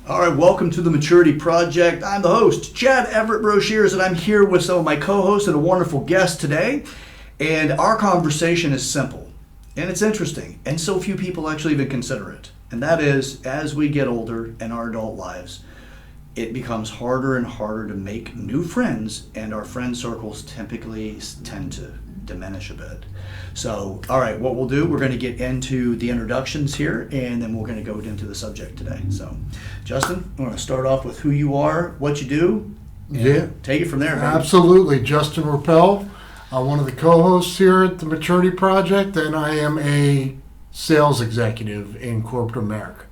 All right, welcome to the Maturity Project. I'm the host, Chad Everett Brochures, and I'm here with some of my co-hosts and a wonderful guest today. And our conversation is simple, and it's interesting, and so few people actually even consider it. And that is, as we get older in our adult lives, it becomes harder and harder to make new friends, and our friend circles typically tend to diminish a bit. So, all right, what we'll do, we're going to get into the introductions here, and then we're going to go into the subject today. So, Justin, I'm going to start off with who you are, what you do. Yeah. Take it from there, man. Absolutely. Justin Rappel, one of the co-hosts here at the Maturity Project, and I am a sales executive in corporate America.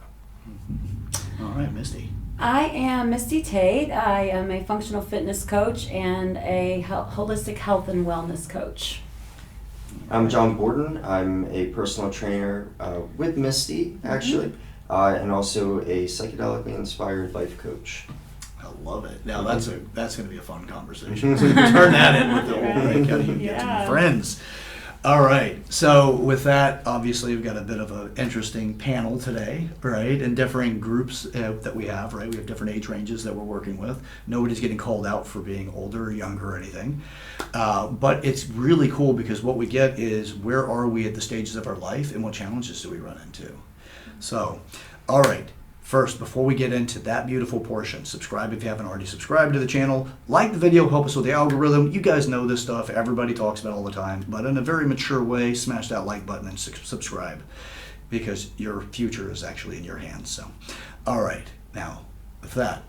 All right, Misty. I am Misty Tate. I am a functional fitness coach and a holistic health and wellness coach. I'm John Borden. I'm a personal trainer with Misty, actually, and also a psychedelically inspired life coach. I love it. Now that's going to be a fun conversation. So you can turn that in with the whole thing. How do you get some friends? All right. So with that, obviously we've got a bit of an interesting panel today, right? And differing groups that we have, right? We have different age ranges that we're working with. Nobody's getting called out for being older or younger or anything. But it's really cool because what we get is where are we at the stages of our life and what challenges do we run into? So, all right. First, before we get into that beautiful portion, subscribe if you haven't already subscribed to the channel. Like the video, help us with the algorithm. You guys know this stuff. Everybody talks about it all the time. But in a very mature way, smash that like button and subscribe because your future is actually in your hands. So, all right. Now, with that,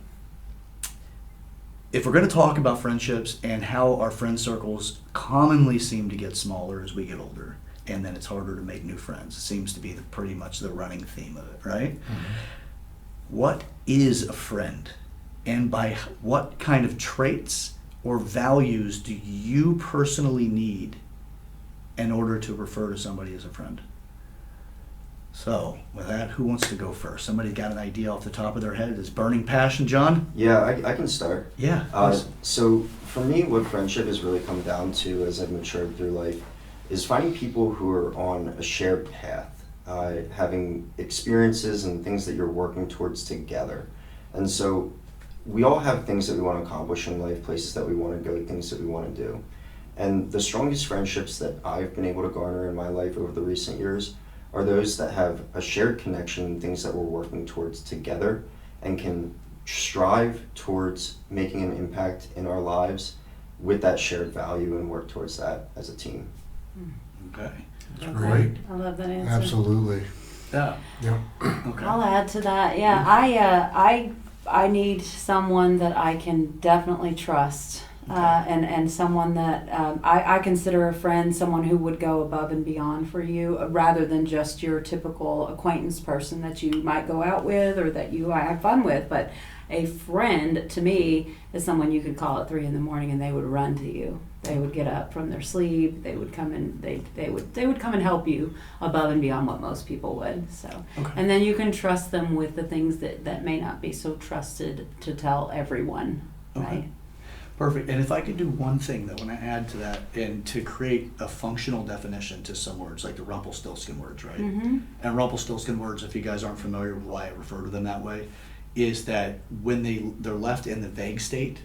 if we're going to talk about friendships and how our friend circles commonly seem to get smaller as we get older, and then it's harder to make new friends. It seems to be pretty much the running theme of it, right? Mm-hmm. What is a friend, and by what kind of traits or values do you personally need in order to refer to somebody as a friend? So, with that, who wants to go first? Somebody got an idea off the top of their head? Is burning passion, John? Yeah, I can start. Yeah. So for me, what friendship has really come down to as I've matured through life is finding people who are on a shared path. Having experiences and things that you're working towards together. And so we all have things that we want to accomplish in life, places that we want to go, things that we want to do. And the strongest friendships that I've been able to garner in my life over the recent years are those that have a shared connection, things that we're working towards together and can strive towards making an impact in our lives with that shared value and work towards that as a team. Okay. That's great. I love that answer. Absolutely. Yeah. Okay. I'll add to that. Yeah, I need someone that I can definitely trust, and someone that I consider a friend, someone who would go above and beyond for you, rather than just your typical acquaintance person that you might go out with or that you have fun with. But a friend to me is someone you could call at 3 a.m. and they would run to you. They would get up from their sleep. They would come and they would come and help you above and beyond what most people would. So, and then you can trust them with the things that may not be so trusted to tell everyone. Okay. Right. Perfect. And if I could do one thing that when I add to that and to create a functional definition to some words, like the Rumpelstiltskin words, right? Mm-hmm. And Rumpelstiltskin words, if you guys aren't familiar with why I refer to them that way, is that when they're left in the vague state,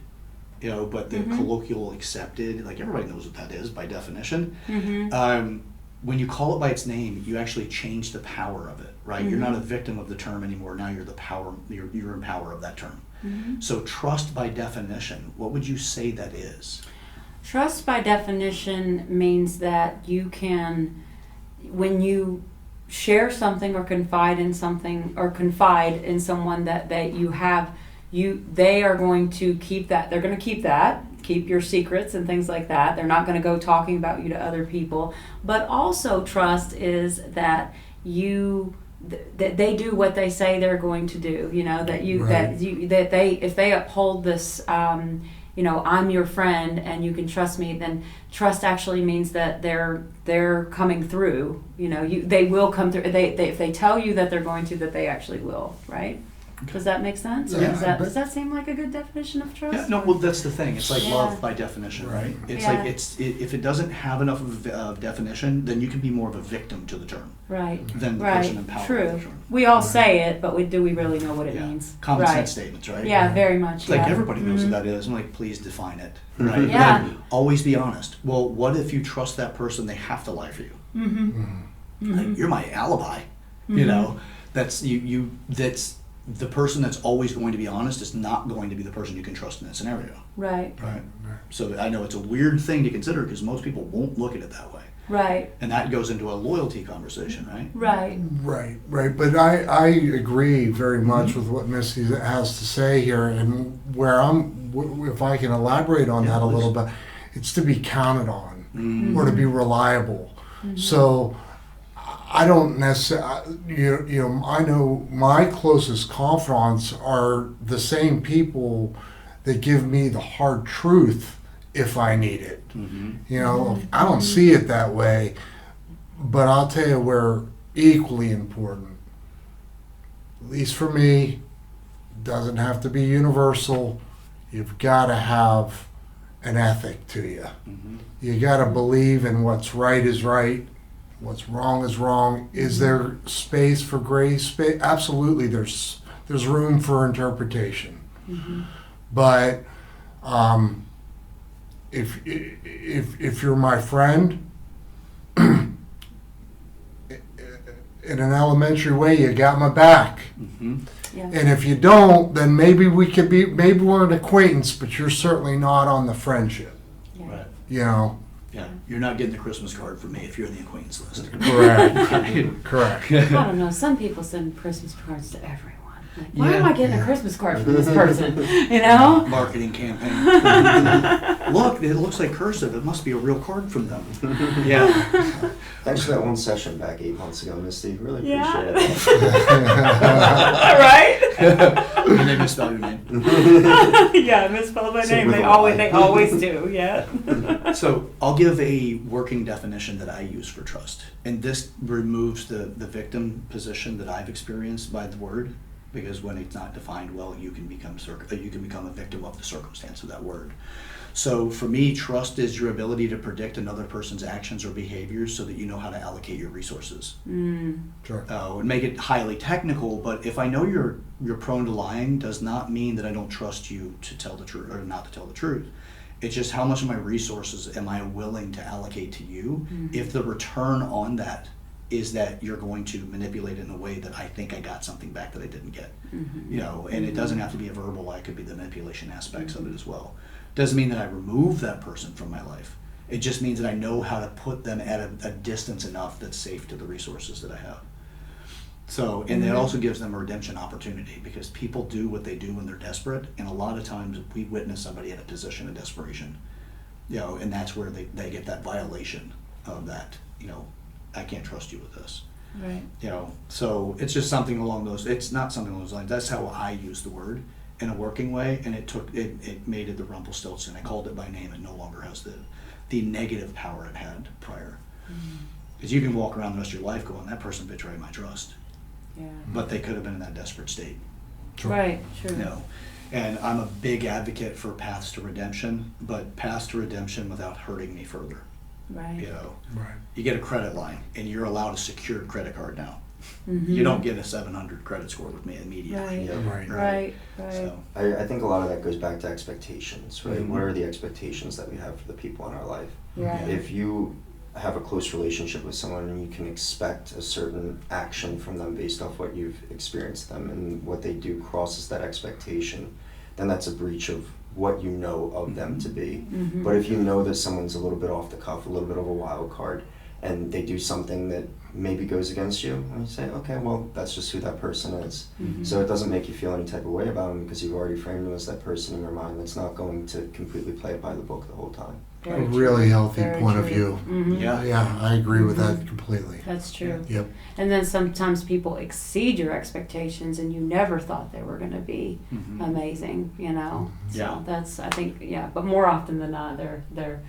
but the colloquial accepted, like everybody knows what that is by definition. Mm-hmm. When you call it by its name, you actually change the power of it, right? Mm-hmm. You're not a victim of the term anymore. Now you're the power. You're in power of that term. Mm-hmm. So trust by definition, what would you say that is? Trust by definition means that you can, when you share something or confide in something or confide in someone that you have, they are going to keep that. They're going to keep your secrets and things like that. They're not going to go talking about you to other people. But also trust is that that they do what they say they're going to do. That they if they uphold this. I'm your friend and you can trust me, then trust actually means that they're coming through. They will come through. They if they tell you that they're going to, that they actually will, right? Does that make sense? Or Yeah, does that seem like a good definition of trust? Yeah, no, well, that's the thing. It's like Yeah. love by definition, right? It's Yeah. like if it doesn't have enough of a definition, then you can be more of a victim to the term Right. than the Right. person empowered True. by the term. We all say it, but do we really know what it Yeah. means? Common right. sense statements, right? Yeah, very much. It's like yeah. everybody knows Mhm. what that is. I'm like, please define it, right? Yeah. Like, always be honest. Well, what if you trust that person? They have to lie for you. Mhm. Mm. Like, you're my alibi. You Mhm. know, that's you. That's the person that's always going to be honest is not going to be the person you can trust in that scenario. Right. Right. So I know it's a weird thing to consider because most people won't look at it that way. Right. And that goes into a loyalty conversation, right? Right. Right. But I agree very much with what Misty has to say here, and where if I can elaborate on Yeah, that a please. little bit, it's to be counted on Mm. or to be reliable. So I don't necessarily, I know my closest confidants are the same people that give me the hard truth if I need it. Mm-hmm. I don't see it that way, but I'll tell you where equally important, at least for me, doesn't have to be universal. You've got to have an ethic to you. Mm-hmm. You got to believe in what's right is right, what's wrong is wrong. Is there space for gray space? Absolutely, there's room for interpretation. But if you're my friend, in an elementary way, you got my back. Mm-hmm. Yeah. And if you don't, then maybe we're an acquaintance, but you're certainly not on the friendship. Yeah. Right. Yeah, You're not getting the Christmas card from me if you're in the acquaintance list. correct. Correct. I don't know. Some people send Christmas cards to everyone. Like, why Yeah. am I getting a Christmas card from this person? You know? Marketing campaign. Look, it looks like cursive. It must be a real card from them. Yeah. Thanks for that one session back 8 months ago, Misty. Really Yeah. appreciate it. Right? And they misspell your name. Yeah, misspelled my So name. with They a always lie. do. Yeah. So I'll give a working definition that I use for trust. And this removes the victim position that I've experienced by the word. Because when it's not defined well, you can become a victim of the circumstance of that word. So for me, trust is your ability to predict another person's actions or behaviors so that you know how to allocate your resources. Sure. And make it highly technical, but if I know you're prone to lying, does not mean that I don't trust you to tell the truth or not to tell the truth. It's just how much of my resources am I willing to allocate to you if the return on that is that you're going to manipulate it in a way that I think I got something back that I didn't get. And it doesn't have to be a verbal lie, it could be the manipulation aspects of it as well. Doesn't mean that I remove that person from my life. It just means that I know how to put them at a distance enough that's safe to the resources that I have. So, and it also gives them a redemption opportunity because people do what they do when they're desperate, and a lot of times we witness somebody in a position of desperation, and that's where they get that violation of that, I can't trust you with this. Right. So it's just something along those, it's not something along those lines. That's how I use the word in a working way, and it made it the Rumpelstiltskin. I called it by name. It no longer has the negative power it had prior. Because you can walk around the rest of your life going, that person betrayed my trust. Yeah. But they could have been in that desperate state. Sure. Right. True. And I'm a big advocate for paths to redemption, but paths to redemption without hurting me further. Right. Right. You get a credit line, and you're allowed a secured credit card now. Mhm. You don't get a 700 credit score with me immediately. Right. Yeah. Right. Right. So, I think a lot of that goes back to expectations, right? Mhm. What are the expectations that we have for the people in our life? Right. If you have a close relationship with someone and you can expect a certain action from them based off what you've experienced them and what they do crosses that expectation, then that's a breach of what you know of them to be. Mhm. But if you know that someone's a little bit off the cuff, a little bit of a wild card, and they do something that maybe goes against you, and you say, okay, well, that's just who that person is. Mhm. So it doesn't make you feel any type of way about them because you've already framed them as that person in your mind that's not going to completely play it by the book the whole time. A Very really true. healthy Very point of true. view. Mhm. Yeah, I agree with that completely. That's true. Yep. And then sometimes people exceed your expectations and you never thought they were going to be mhm. amazing, So Yeah. that's, I think, but more often than not, they're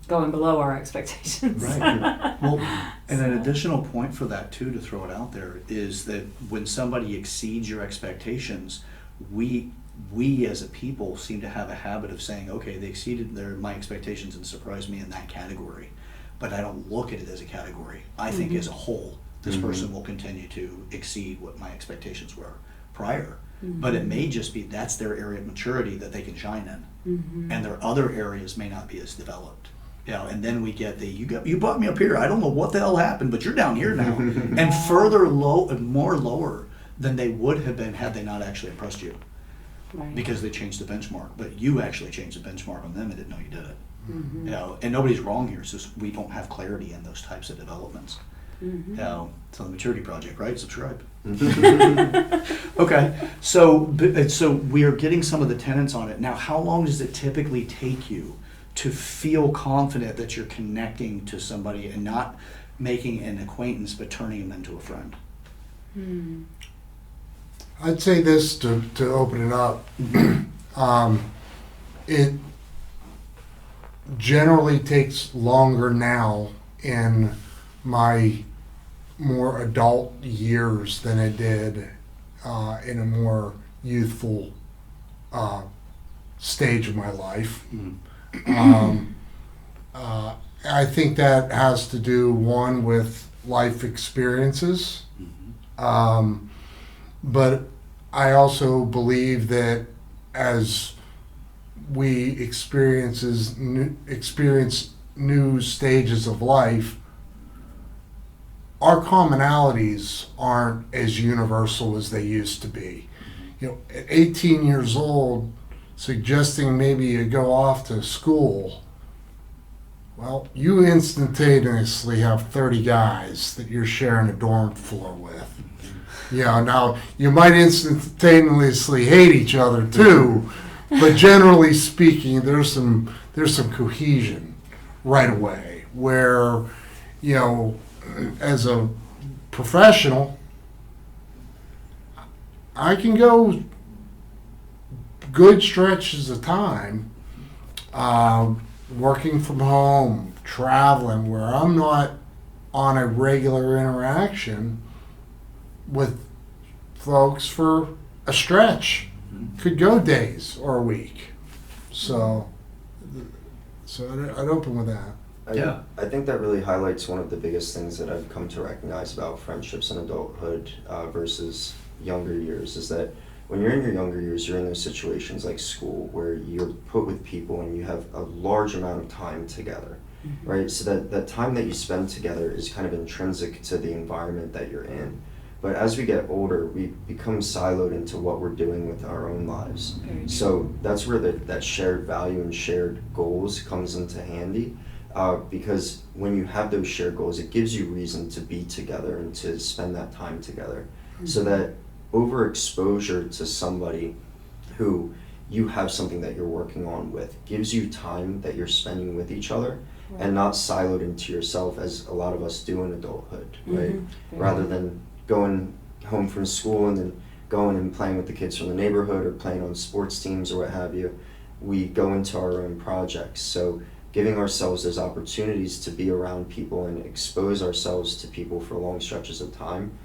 going below our expectations. Right. Well, and an additional point for that too, to throw it out there, is that when somebody exceeds your expectations, we as a people seem to have a habit of saying, okay, they exceeded my expectations and surprised me in that category, but I don't look at it as a category. I think as a whole, this person will continue to exceed what my expectations were prior. But it may just be that's their area of maturity that they can shine in, and their other areas may not be as developed. And then we get you brought me up here. I don't know what the hell happened, but you're down here now, and further low and more lower than they would have been had they not actually impressed you, because they changed the benchmark. But you actually changed the benchmark on them and didn't know you did it. And nobody's wrong here. It's just we don't have clarity in those types of developments. So the maturity project, right? Subscribe. Okay, so we are getting some of the tenets on it. Now, how long does it typically take you to feel confident that you're connecting to somebody and not making an acquaintance but turning them into a friend? I'd say this to open it up. It generally takes longer now in my more adult years than it did in a more youthful stage of my life. I think that has to do, one, with life experiences, but I also believe that as we experience new stages of life, our commonalities aren't as universal as they used to be. At 18 years old, suggesting maybe you go off to school, well, you instantaneously have 30 guys that you're sharing a dorm floor with. Now you might instantaneously hate each other too, but generally speaking, there's some cohesion right away where, as a professional, I can go good stretches of time working from home, traveling, where I'm not on a regular interaction with folks for a stretch. Could go days or a week. So I'd open with that. I think that really highlights one of the biggest things that I've come to recognize about friendships in adulthood versus younger years, is that when you're in your younger years, you're in those situations like school where you're put with people and you have a large amount of time together, right? So that time that you spend together is kind of intrinsic to the environment that you're in. But as we get older, we become siloed into what we're doing with our own lives. So that's where that shared value and shared goals comes into handy. Because when you have those shared goals, it gives you reason to be together and to spend that time together. So that overexposure to somebody who you have something that you're working on with gives you time that you're spending with each other, and not siloed into yourself as a lot of us do in adulthood, right? Rather than going home from school and then going and playing with the kids from the neighborhood or playing on sports teams or what have you, we go into our own projects. So giving ourselves those opportunities to be around people and expose ourselves to people for long stretches of time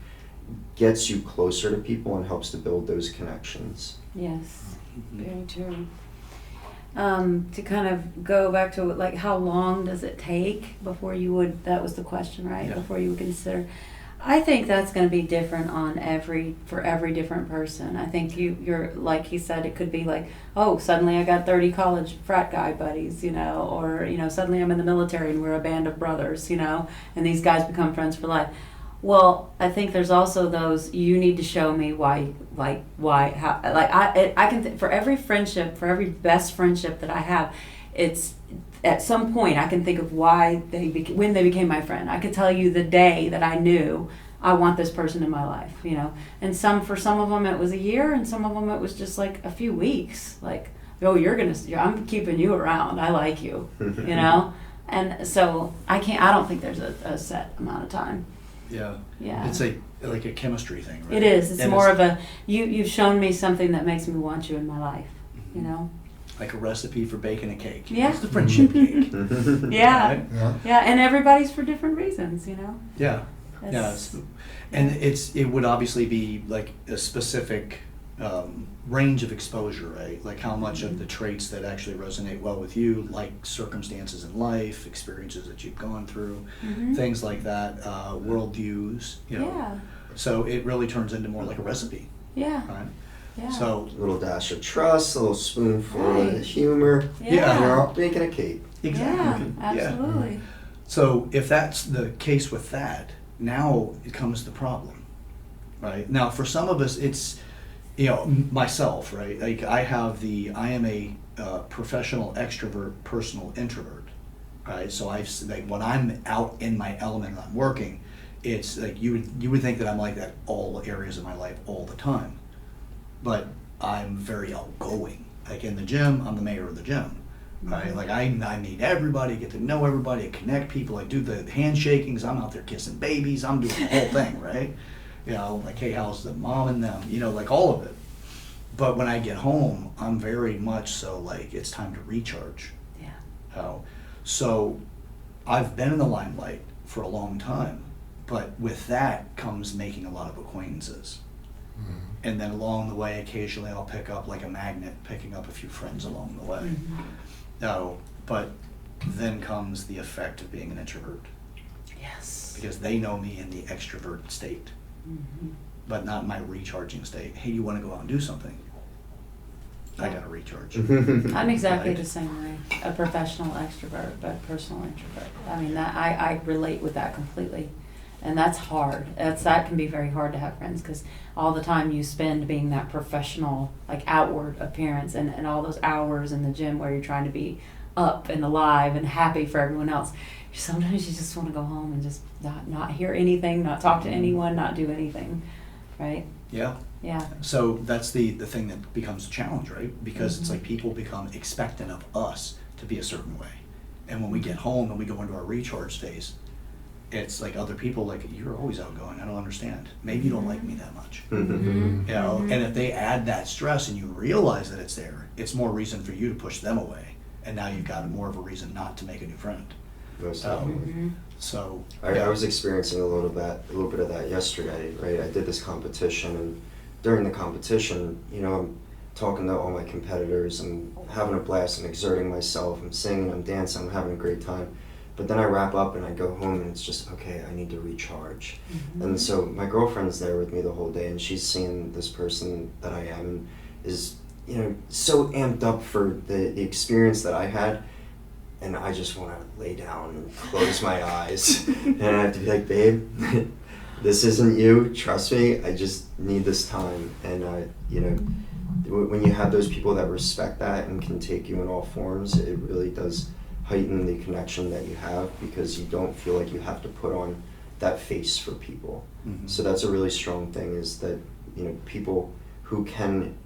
gets you closer to people and helps to build those connections. Yes, very true. To kind of go back to like how long does it take before you would, that was the question, right? Before you would consider. I think that's going to be different for every different person. I think you're like he said, it could be like, oh, suddenly I got 30 college frat guy buddies, or suddenly I'm in the military and we're a band of brothers, and these guys become friends for life. Well, I think there's also those, you need to show me why, how, I can, for every friendship, for every best friendship that I have, it's, at some point I can think of why when they became my friend. I could tell you the day that I knew I want this person in my life, and for some of them it was a year, and some of them it was just like a few weeks, like, oh, I'm keeping you around, I like you, and so I don't think there's a set amount of time. Yeah. It's like a chemistry thing, right? It is. It's more of a, you've shown me something that makes me want you in my life, like a recipe for baking a cake. Yeah. It's the friendship cake. Yeah. Right? Yeah, and everybody's for different reasons, you know. Yeah. That's- And it would obviously be like a specific range of exposure, right? Like how much of the traits that actually resonate well with you, like circumstances in life, experiences that you've gone through, things like that, worldviews, you know. Yeah. So it really turns into more like a recipe, Yeah. right? Yeah. So A little dash of trust, a little spoonful Right. of humor. Yeah. You're making a cake. exactly. Yeah, absolutely. So if that's the case with that, now it comes the problem, right? Now for some of us, it's, you know, myself, right? Like I am a professional extrovert, personal introvert, right? So like when I'm out in my element and I'm working, it's like you would think that I'm like that all areas of my life all the time, but I'm very outgoing. Like in the gym, I'm the mayor of the gym. Right, like I meet everybody, get to know everybody, I connect people, I do the handshakings, I'm out there kissing babies, I'm doing the whole thing, right? You know, like, hey, how's the mom and them, you know, like all of it. But when I get home, I'm very much so like, it's time to recharge. Yeah. So I've been in the limelight for a long time, but with that comes making a lot of acquaintances. And then along the way, occasionally I'll pick up like a magnet, picking up a few friends along the way. No, but then comes the effect of being an introvert, Yes. because they know me in the extrovert state, but not my recharging state. Hey, you want to go out and do something? I Yeah. got to recharge. I'm exactly Right. the same way. A professional extrovert, but personal introvert. I mean, that I relate with that completely, and that's hard. That can be very hard to have friends because all the time you spend being that professional, like outward appearance, and all those hours in the gym where you're trying to be up and alive and happy for everyone else. Sometimes you just want to go home and just not hear anything, not talk to anyone, not do anything, right? Yeah. Yeah. So that's the thing that becomes a challenge, right? Because it's like people become expectant of us to be a certain way. And when we get home and we go into our recharge phase, it's like other people like, you're always outgoing, I don't understand. Maybe you don't like me that much. You know, and if they add that stress and you realize that it's there, it's more reason for you to push them away. And now you've got more of a reason not to make a new friend. Most definitely. So I was experiencing a little bit of that yesterday, right? I did this competition, and during the competition, you know, I'm talking to all my competitors, I'm having a blast, I'm exerting myself, I'm singing, I'm dancing, I'm having a great time. But then I wrap up and I go home and it's just, okay, I need to recharge. And so my girlfriend's there with me the whole day, and she's seeing this person that I am, and is, you know, so amped up for the experience that I had. And I just want to lay down and close my eyes. And I have to be like, babe, this isn't you. Trust me. I just need this time. And, you know, when you have those people that respect that and can take you in all forms, it really does heighten the connection that you have, because you don't feel like you have to put on that face for people. So that's a really strong thing, is that, you know, people who can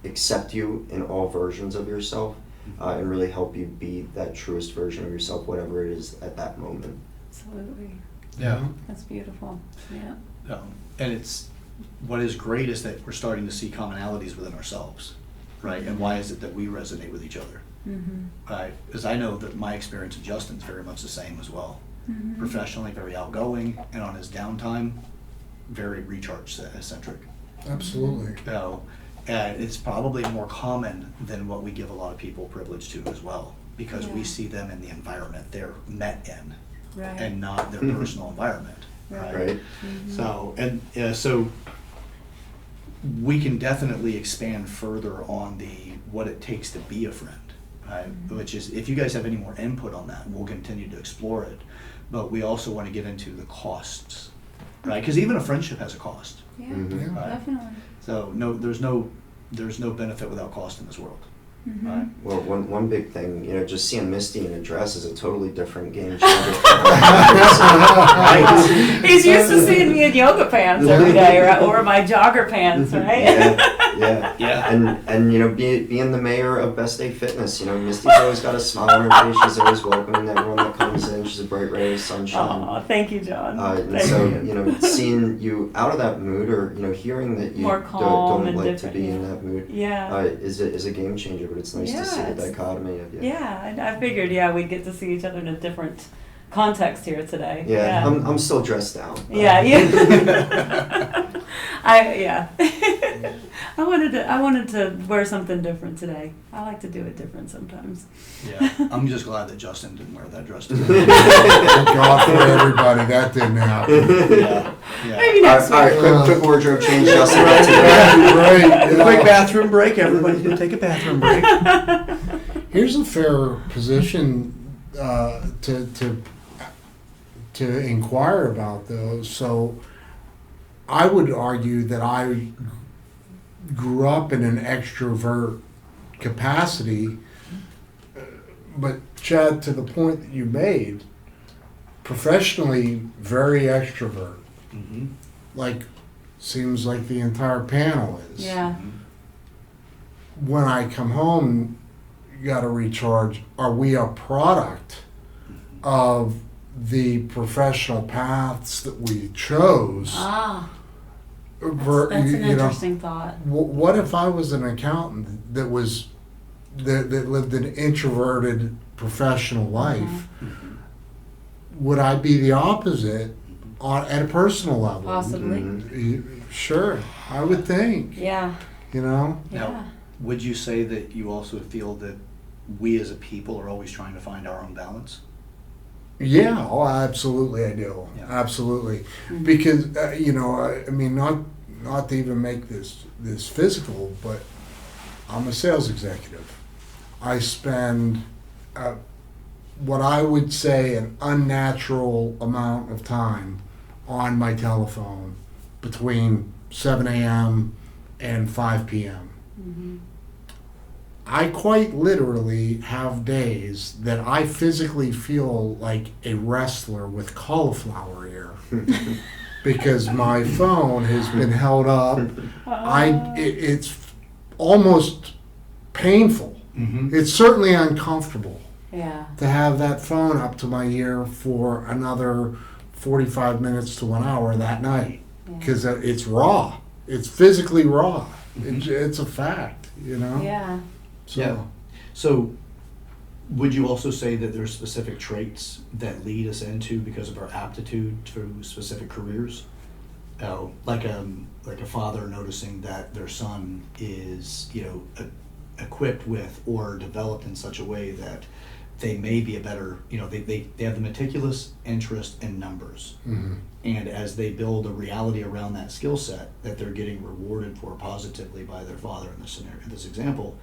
accept you in all versions of yourself, and really help you be that truest version of yourself, whatever it is at that moment. Absolutely. yeah. That's beautiful. Yeah. And it's, what is great is that we're starting to see commonalities within ourselves, right? And why is it that we resonate with each other? Right? Because I know that my experience with Justin's very much the same as well. Professionally, very outgoing, and on his downtime, very recharge-centric. Absolutely. And it's probably more common than what we give a lot of people privilege to as well, because we Yeah. see them in the environment they're met in, Right. and not their personal environment. Right? So, and so we can definitely expand further on what it takes to be a friend, right? Which is, if you guys have any more input on that, we'll continue to explore it. But we also want to get into the costs, right? Because even a friendship has a cost. Yeah. Mhm. Right. Definitely. So there's no benefit without cost in this world. Right? Well, one big thing, you know, just seeing Misty in a dress is a totally different game changer. He's used to seeing me in yoga pants every day, or my jogger pants, right? Yeah. Yeah. And you know, being the mayor of Best Day Fitness, you know, Misty's always got a smile on her face. She's always welcoming everyone that comes in. She's a bright ray of sunshine. Oh, thank you, John. And Thank so, you. you know, seeing you out of that mood, or you know, hearing that you More calm don't and like to different, be in yeah. that mood, Yeah. is a game changer. But it's nice to see the it's- dichotomy of you. Yeah, I figured, we'd get to see each other in a different context here today. Yeah, I'm still dressed down. Yeah, yeah. I wanted to wear something different today. I like to do it different sometimes. Yeah, I'm just glad that Justin didn't wear that dress today. Thank God for everybody, that didn't happen. Yeah, yeah. Maybe next All right, week. quick wardrobe change, Justin. Right, yeah. Quick bathroom break. Everybody can take a bathroom break. Here's a fair position to inquire about, though. So I would argue that I grew up in an extrovert capacity, but Chad, to the point that you made, professionally very extrovert. Mm-hmm. Like, seems like the entire panel is. Yeah. When I come home, you got to recharge. Are we a product of the professional paths that we chose? Ah, Ver- that's an you know, interesting thought. what if I was an accountant that lived an introverted professional life? Mm-hmm. Would I be the opposite at a personal level? Possibly. Sure, I would think. Yeah. You know. Yeah. Would you say that you also feel that we as a people are always trying to find our own balance? Yeah, oh, absolutely, I do. Yeah. Absolutely, Mhm. because you know, I mean, not to even make this physical, but I'm a sales executive. I spend what I would say an unnatural amount of time on my telephone between 7 a.m. and 5 p.m. Mm-hmm. I quite literally have days that I physically feel like a wrestler with cauliflower ear because my phone has been held up. It's almost painful. Mm-hmm. It's certainly uncomfortable Yeah. to have that phone up to my ear for another 45 minutes to an hour that night because it's raw. It's physically raw. It's a fact, you know? Yeah. So, Yeah. So, would you also say that there's specific traits that lead us into because of our aptitude to specific careers? Like a father noticing that their son is, equipped with or developed in such a way that they may be a better, they have the meticulous interest in numbers. mhm. And as they build a reality around that skill set that they're getting rewarded for positively by their father in this scenario, in this example,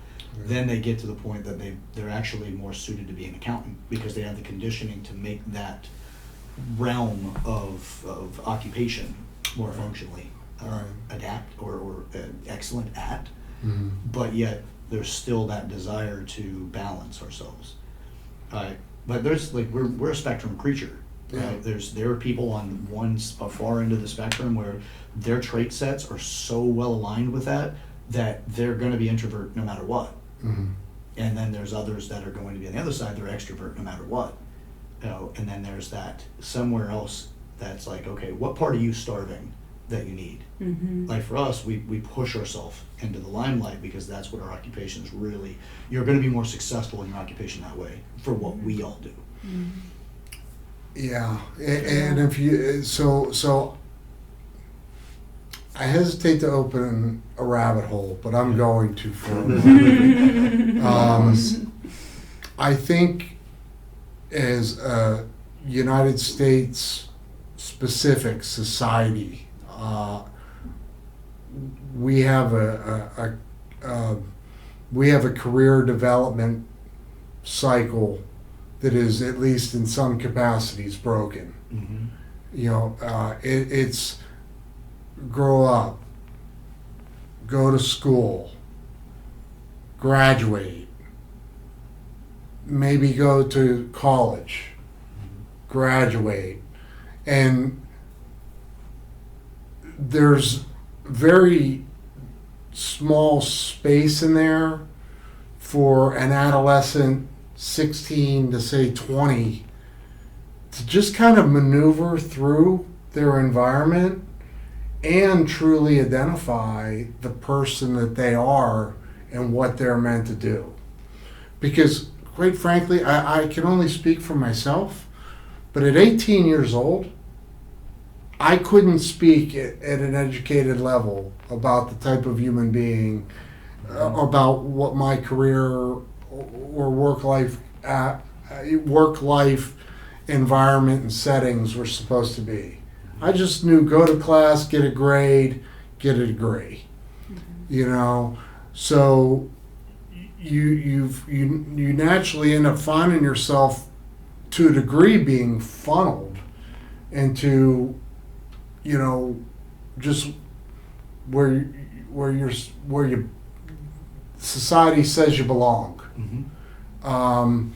then they get to the point that they're actually more suited to be an accountant because they have the conditioning to make that realm of occupation more functionally Right. adapt or excellent at, Mhm. but yet there's still that desire to balance ourselves. But there's we're a spectrum creature. Right? Yeah. There are people on a far end of the spectrum where their trait sets are so well aligned with that they're going to be introvert no matter what. Mhm. And then there's others that are going to be on the other side, they're extrovert no matter what. And then there's that somewhere else that's like, okay, what part are you starving that you need? Mm-hmm. Like for us, we push ourselves into the limelight because that's what our occupation is really. You're going to be more successful in your occupation that way for what we all do. Mm-hmm. Yeah, and if you so I hesitate to open a rabbit hole, but I'm going to for a moment. I think as a United States specific society, we have a career development cycle that is, at least in some capacities, broken. Mm-hmm. You know, it's grow up, go to school, graduate, maybe go to college, graduate, and there's very small space in there for an adolescent 16 to say 20 to just kind of maneuver through their environment and truly identify the person that they are and what they're meant to do. Because quite frankly, I can only speak for myself, but at 18 years old, I couldn't speak at an educated level about the type of human being, about what my career or work-life environment and settings were supposed to be. I just knew go to class, get a grade, get a degree. You know, so you naturally end up finding yourself to a degree being funneled into, you know, just where you society says you belong. Mm-hmm.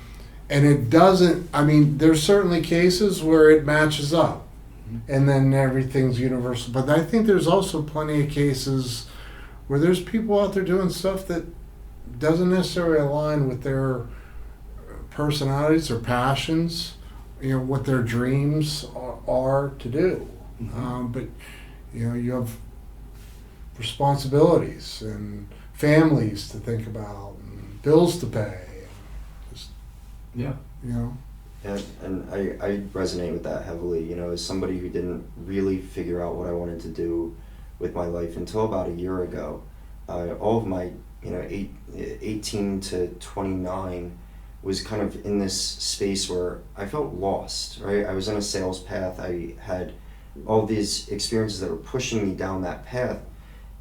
And it doesn't. I mean, there's certainly cases where it matches up, and then everything's universal. But I think there's also plenty of cases where there's people out there doing stuff that doesn't necessarily align with their personalities or passions, you know, what their dreams are to do. Mm-hmm. But, you know, you have responsibilities and families to think about and bills to pay. Just, Yeah. you know. And I resonate with that heavily. You know, as somebody who didn't really figure out what I wanted to do with my life until about a year ago, all of my, you know, 18 to 29 was kind of in this space where I felt lost, right? I was in a sales path. I had all these experiences that were pushing me down that path,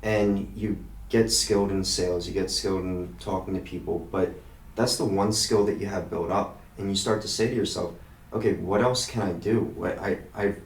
and you get skilled in sales, you get skilled in talking to people, but that's the one skill that you have built up, and you start to say to yourself, okay, what else can I do? I've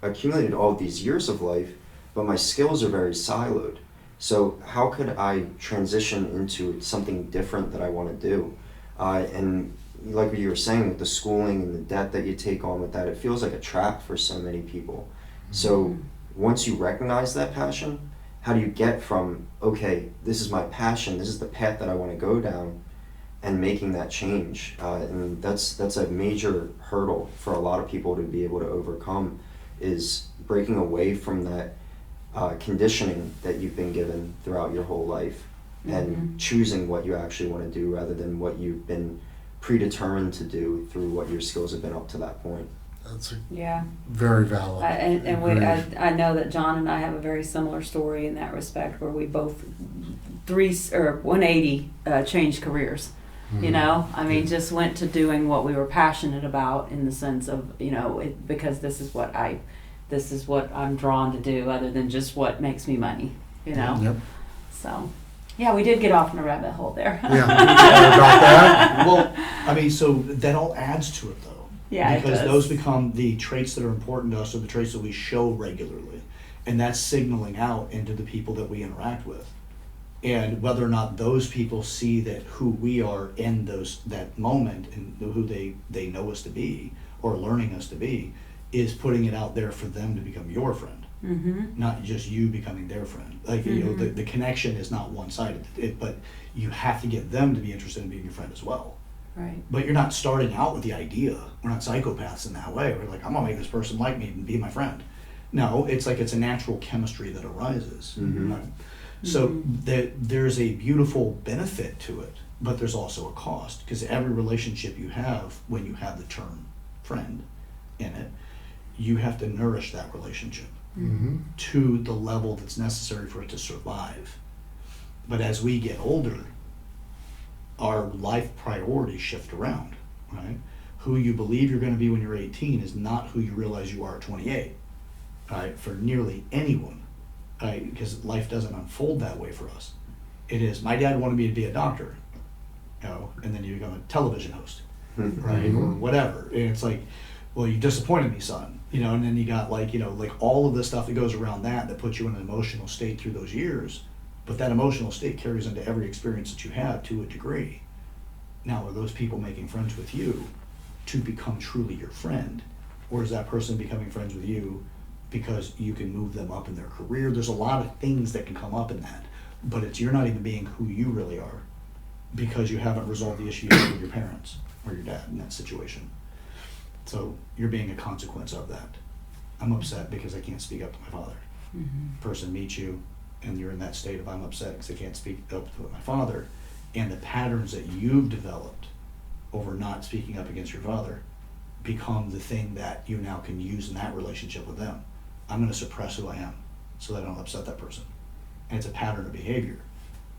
accumulated all of these years of life, but my skills are very siloed. So how could I transition into something different that I want to do? And like what you were saying with the schooling and the debt that you take on with that, it feels like a trap for so many people. So once you recognize that passion, how do you get from, okay, this is my passion, this is the path that I want to go down, and making that change? And that's a major hurdle for a lot of people to be able to overcome, is breaking away from that conditioning that you've been given throughout your whole life, and choosing what you actually want to do rather than what you've been predetermined to do through what your skills have been up to that point. That's Yeah. very valid. I know that John and I have a very similar story in that respect, where we both 180 changed careers. You know, I mean, just went to doing what we were passionate about, in the sense of, you know, because this is what I'm drawn to do, other than just what makes me money. You know. Yep. So, yeah, we did get off in a rabbit hole there. Yeah. About that. Well, I mean, so that all adds to it, though. Yeah, because it does. those become the traits that are important to us, or the traits that we show regularly, and that's signaling out into the people that we interact with. And whether or not those people see that who we are in that moment, and who they know us to be, or learning us to be, is putting it out there for them to become your friend, not just you becoming their friend. Like, you know, the connection is not one-sided, but you have to get them to be interested in being your friend as well. Right. But you're not starting out with the idea. We're not psychopaths in that way. We're like, I'm gonna make this person like me and be my friend. No, it's like, it's a natural chemistry that arises. Right? So there's a beautiful benefit to it, but there's also a cost, because every relationship you have, when you have the term friend in it, you have to nourish that relationship to the level that's necessary for it to survive. But as we get older, our life priorities shift around, right? Who you believe you're going to be when you're 18 is not who you realize you are at 28, right? For nearly anyone, right? Because life doesn't unfold that way for us. It is, my dad wanted me to be a doctor, you know, and then you become a television host, right? Or whatever. And it's like, well, you disappointed me, son, you know, and then you got like, you know, like all of the stuff that goes around that puts you in an emotional state through those years. But that emotional state carries into every experience that you have to a degree. Now, are those people making friends with you to become truly your friend? Or is that person becoming friends with you because you can move them up in their career? There's a lot of things that can come up in that. but you're not even being who you really are because you haven't resolved the issue with your parents or your dad in that situation. So you're being a consequence of that. I'm upset because I can't speak up to my father. Person meets you and you're in that state of I'm upset because I can't speak up to my father, and the patterns that you've developed over not speaking up against your father become the thing that you now can use in that relationship with them. I'm going to suppress who I am so that I don't upset that person. And it's a pattern of behavior.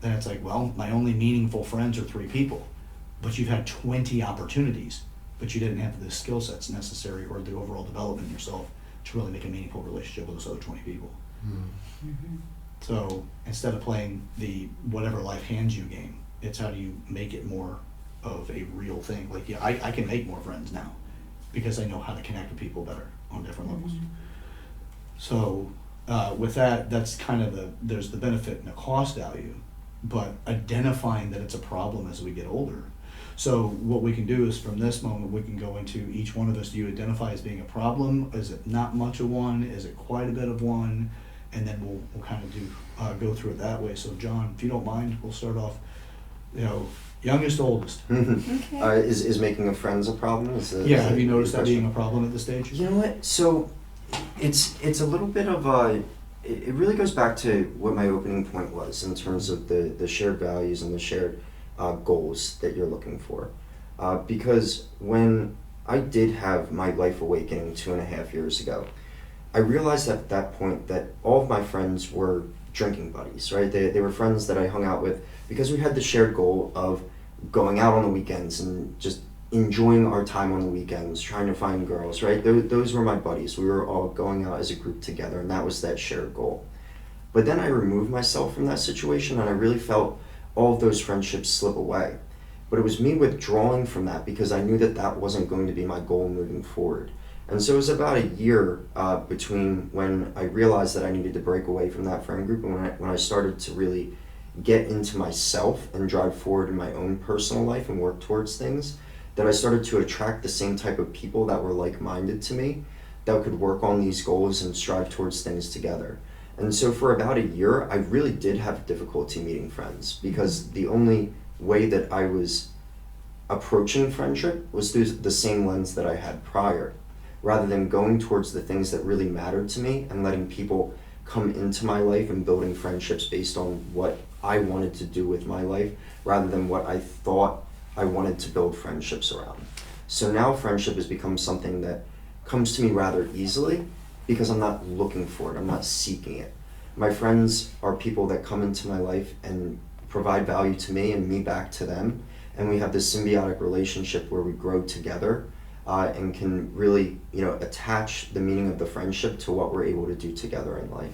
Then it's like, well, my only meaningful friends are 3 people, but you've had 20 opportunities, but you didn't have the skill sets necessary or the overall development in yourself to really make a meaningful relationship with those other 20 people. So instead of playing the whatever life hands you game, it's how do you make it more of a real thing. Like, yeah, I can make more friends now because I know how to connect with people better on different levels. So with that, that's kind of there's the benefit and the cost value, but identifying that it's a problem as we get older. So what we can do is from this moment, we can go into each one of us, do you identify as being a problem? Is it not much of one? Is it quite a bit of one? And then we'll kind of go through it that way. So John, if you don't mind, we'll start off, youngest to oldest. Okay. Is making of friends a problem? Have you noticed that being a problem at this stage? You know what? So it's a little bit of a. It really goes back to what my opening point was in terms of the shared values and the shared goals that you're looking for. Because when I did have my life awakening 2.5 years ago, I realized at that point that all of my friends were drinking buddies, right? They were friends that I hung out with because we had the shared goal of going out on the weekends and just enjoying our time on the weekends, trying to find girls, right? Those were my buddies. We were all going out as a group together, and that was that shared goal. But then I removed myself from that situation, and I really felt all of those friendships slip away. But it was me withdrawing from that because I knew that that wasn't going to be my goal moving forward. And so it was about a year between when I realized that I needed to break away from that friend group and when I started to really get into myself and drive forward in my own personal life and work towards things, that I started to attract the same type of people that were like-minded to me, that could work on these goals and strive towards things together. And so for about a year, I really did have difficulty meeting friends because the only way that I was approaching friendship was through the same lens that I had prior, rather than going towards the things that really mattered to me and letting people come into my life and building friendships based on what I wanted to do with my life, rather than what I thought I wanted to build friendships around. So now friendship has become something that comes to me rather easily because I'm not looking for it, I'm not seeking it. My friends are people that come into my life and provide value to me and me back to them, and we have this symbiotic relationship where we grow together and can really, attach the meaning of the friendship to what we're able to do together in life.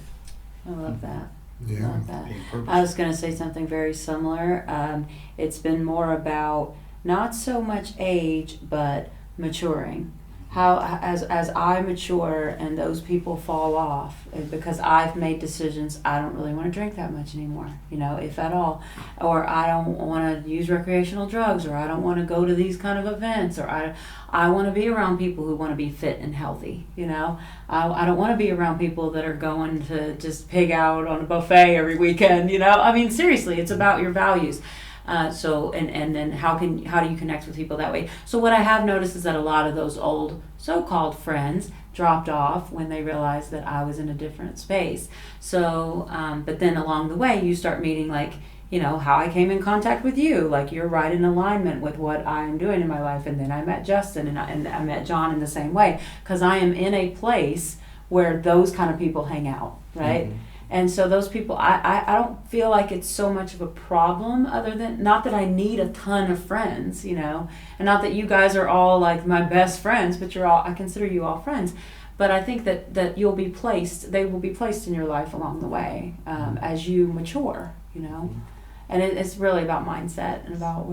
I love that. Yeah. Love that. I was going to say something very similar. It's been more about not so much age, but maturing. How as I mature and those people fall off, because I've made decisions, I don't really want to drink that much anymore, if at all, or I don't want to use recreational drugs, or I don't want to go to these kind of events, or I want to be around people who want to be fit and healthy, I don't want to be around people that are going to just pig out on a buffet every weekend, I mean, seriously, it's about your values. So then how do you connect with people that way? So what I have noticed is that a lot of those old so-called friends dropped off when they realized that I was in a different space. So, but then along the way you start meeting how I came in contact with you, like you're right in alignment with what I'm doing in my life. And then I met Justin and I met John in the same way, because I am in a place where those kind of people hang out, right? Mm-hmm. And so those people, I don't feel like it's so much of a problem, other than, not that I need a ton of friends, and not that you guys are all like my best friends, but I consider you all friends. But I think that they will be placed in your life along the way as you mature, And it's really about mindset and about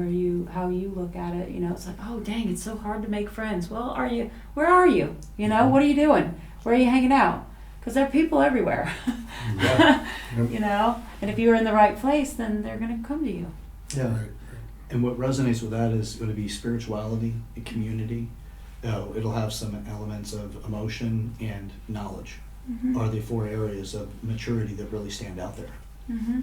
how you look at it. It's like, oh dang, it's so hard to make friends. Well, where are you? What are you doing? Where are you hanging out? Because there are people everywhere, and if you're in the right place, then they're going to come to you. Yeah. And what resonates with that is going to be spirituality and community. It'll have some elements of emotion and knowledge. Mm-hmm. Are the 4 areas of maturity that really stand out there.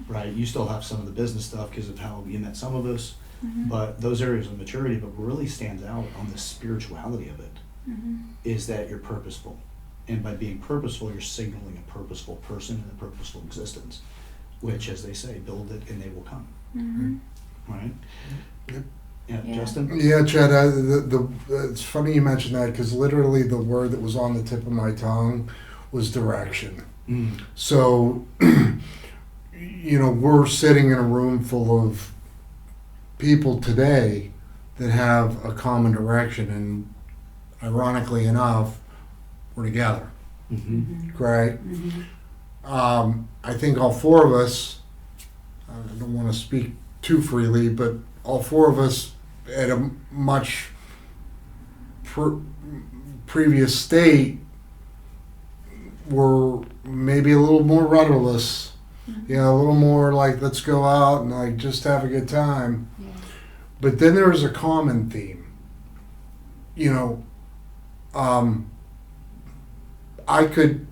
right? You still have some of the business stuff because of how you met some of us, Mm-hmm. but those areas of maturity, but what really stands out on the spirituality of it is that you're purposeful. And by being purposeful, you're signaling a purposeful person and a purposeful existence, which, as they say, build it and they will come. Right? Yep. Yeah, Yeah. Justin? Yeah, Chad, it's funny you mentioned that because literally the word that was on the tip of my tongue was direction. Mm. So, we're sitting in a room full of people today that have a common direction, and ironically enough, we're together, Mm-hmm. right? I think all four of us, I don't want to speak too freely, but all four of us at a much previous state were maybe a little more rudderless, a little more like, let's go out and like just have a good time. Yeah. But then there was a common theme. I could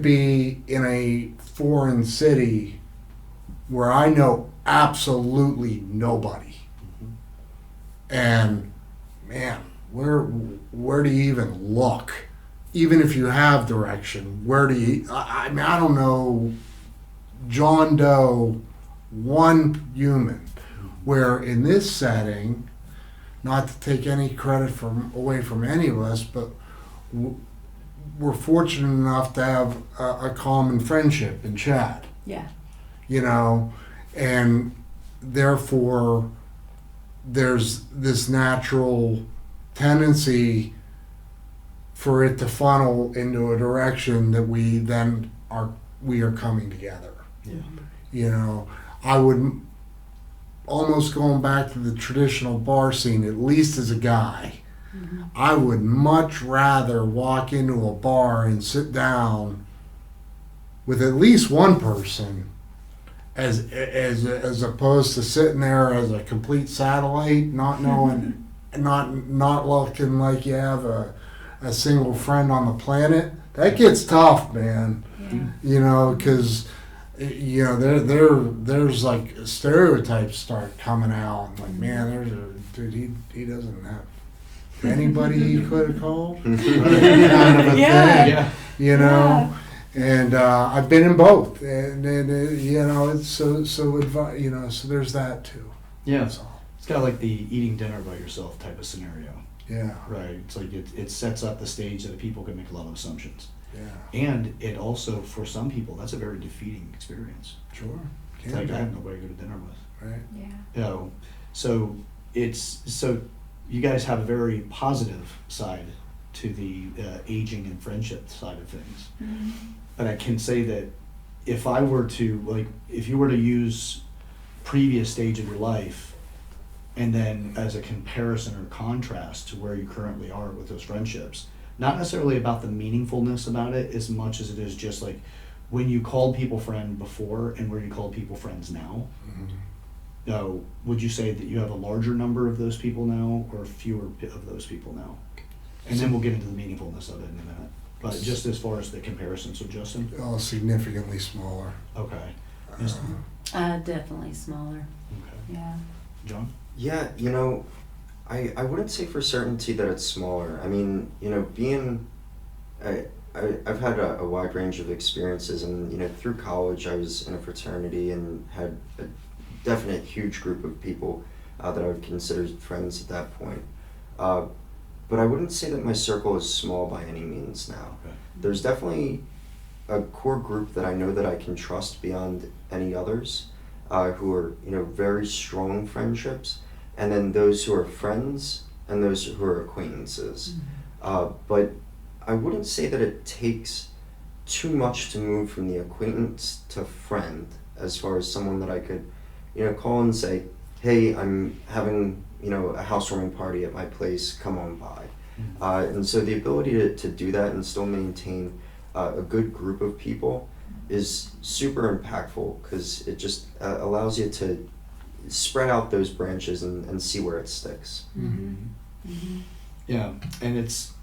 be in a foreign city where I know absolutely nobody. And man, where do you even look? Even if you have direction, where do you, I mean, I don't know, John Doe, one human, where in this setting, not to take any credit away from any of us, but we're fortunate enough to have a common friendship in Chad. Yeah. And therefore there's this natural tendency for it to funnel into a direction that we are coming together. Yeah. I would almost, going back to the traditional bar scene, at least as a guy, I would much rather walk into a bar and sit down with at least one person as opposed to sitting there as a complete satellite, not knowing, not looking like you have a single friend on the planet. That gets tough, man. Yeah. Because there's like stereotypes start coming out. Like, man, there's a dude. He doesn't have anybody he could have called. Kind of a Yeah. thing, And I've been in both, and it's so so there's that too. Yeah. That's all. It's kind of like the eating dinner by yourself type of scenario. Yeah. Right. It's like it sets up the stage that people can make a lot of assumptions. Yeah. And it also, for some people, that's a very defeating experience. Sure. It's like, I have nobody to go to dinner with. Right. Yeah. So you guys have a very positive side to the aging and friendship side of things. But I can say that if you were to use previous stage of your life and then as a comparison or contrast to where you currently are with those friendships, not necessarily about the meaningfulness about it as much as it is just like when you called people friend before and where you call people friends now. Would you say that you have a larger number of those people now or fewer of those people now? And then we'll get into the meaningfulness of it in a minute. But just as far as the comparisons with Justin? Oh, significantly smaller. Okay. Definitely smaller. Okay. Yeah. John? Yeah, I wouldn't say for certainty that it's smaller. I mean, I've had a wide range of experiences, and through college I was in a fraternity and had a definite huge group of people that I would consider friends at that point. But I wouldn't say that my circle is small by any means now. Okay. There's definitely a core group that I know that I can trust beyond any others, who are very strong friendships, and then those who are friends and those who are acquaintances. But I wouldn't say that it takes too much to move from the acquaintance to friend, as far as someone that I could call and say, hey, I'm having a housewarming party at my place, come on by. And so the ability to do that and still maintain a good group of people is super impactful, because it just allows you to spread out those branches and see where it sticks. Yeah, and it's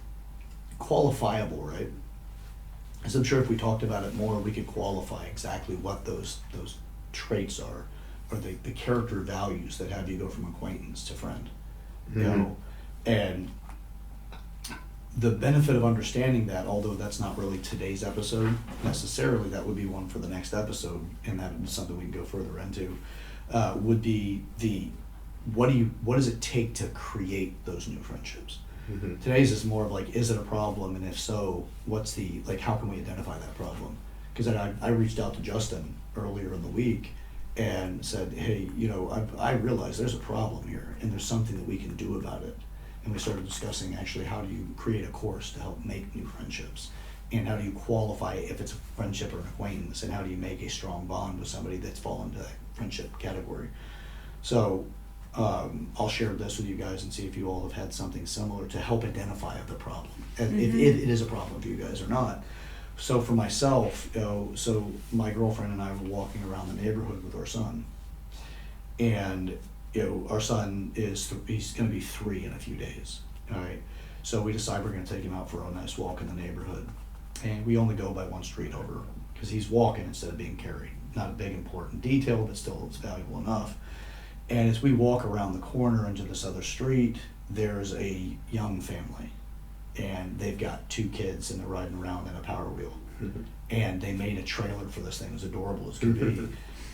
qualifiable, right? As I'm sure if we talked about it more, we could qualify exactly what those traits are, or the character values that have you go from acquaintance to friend. You know, and the benefit of understanding that, although that's not really today's episode necessarily, that would be one for the next episode, and that would be something we can go further into, would be what does it take to create those new friendships? Today's is more of like, is it a problem, and if so, what's how can we identify that problem? Because I reached out to Justin earlier in the week and said, hey, I realize there's a problem here, and there's something that we can do about it. And we started discussing actually how do you create a course to help make new friendships, and how do you qualify if it's a friendship or an acquaintance, and how do you make a strong bond with somebody that's fallen into that friendship category. So I'll share this with you guys and see if you all have had something similar to help identify the problem, and if it is a problem for you guys or not. So for myself, so my girlfriend and I were walking around the neighborhood with our son, and our son he's going to be 3 in a few days. All right, so we decide we're going to take him out for a nice walk in the neighborhood, and we only go by one street over because he's walking instead of being carried. Not a big important detail, but still it's valuable enough. And as we walk around the corner into this other street, there's a young family, and they've got 2 kids, and they're riding around in a Power Wheel. And they made a trailer for this thing, as adorable as could be.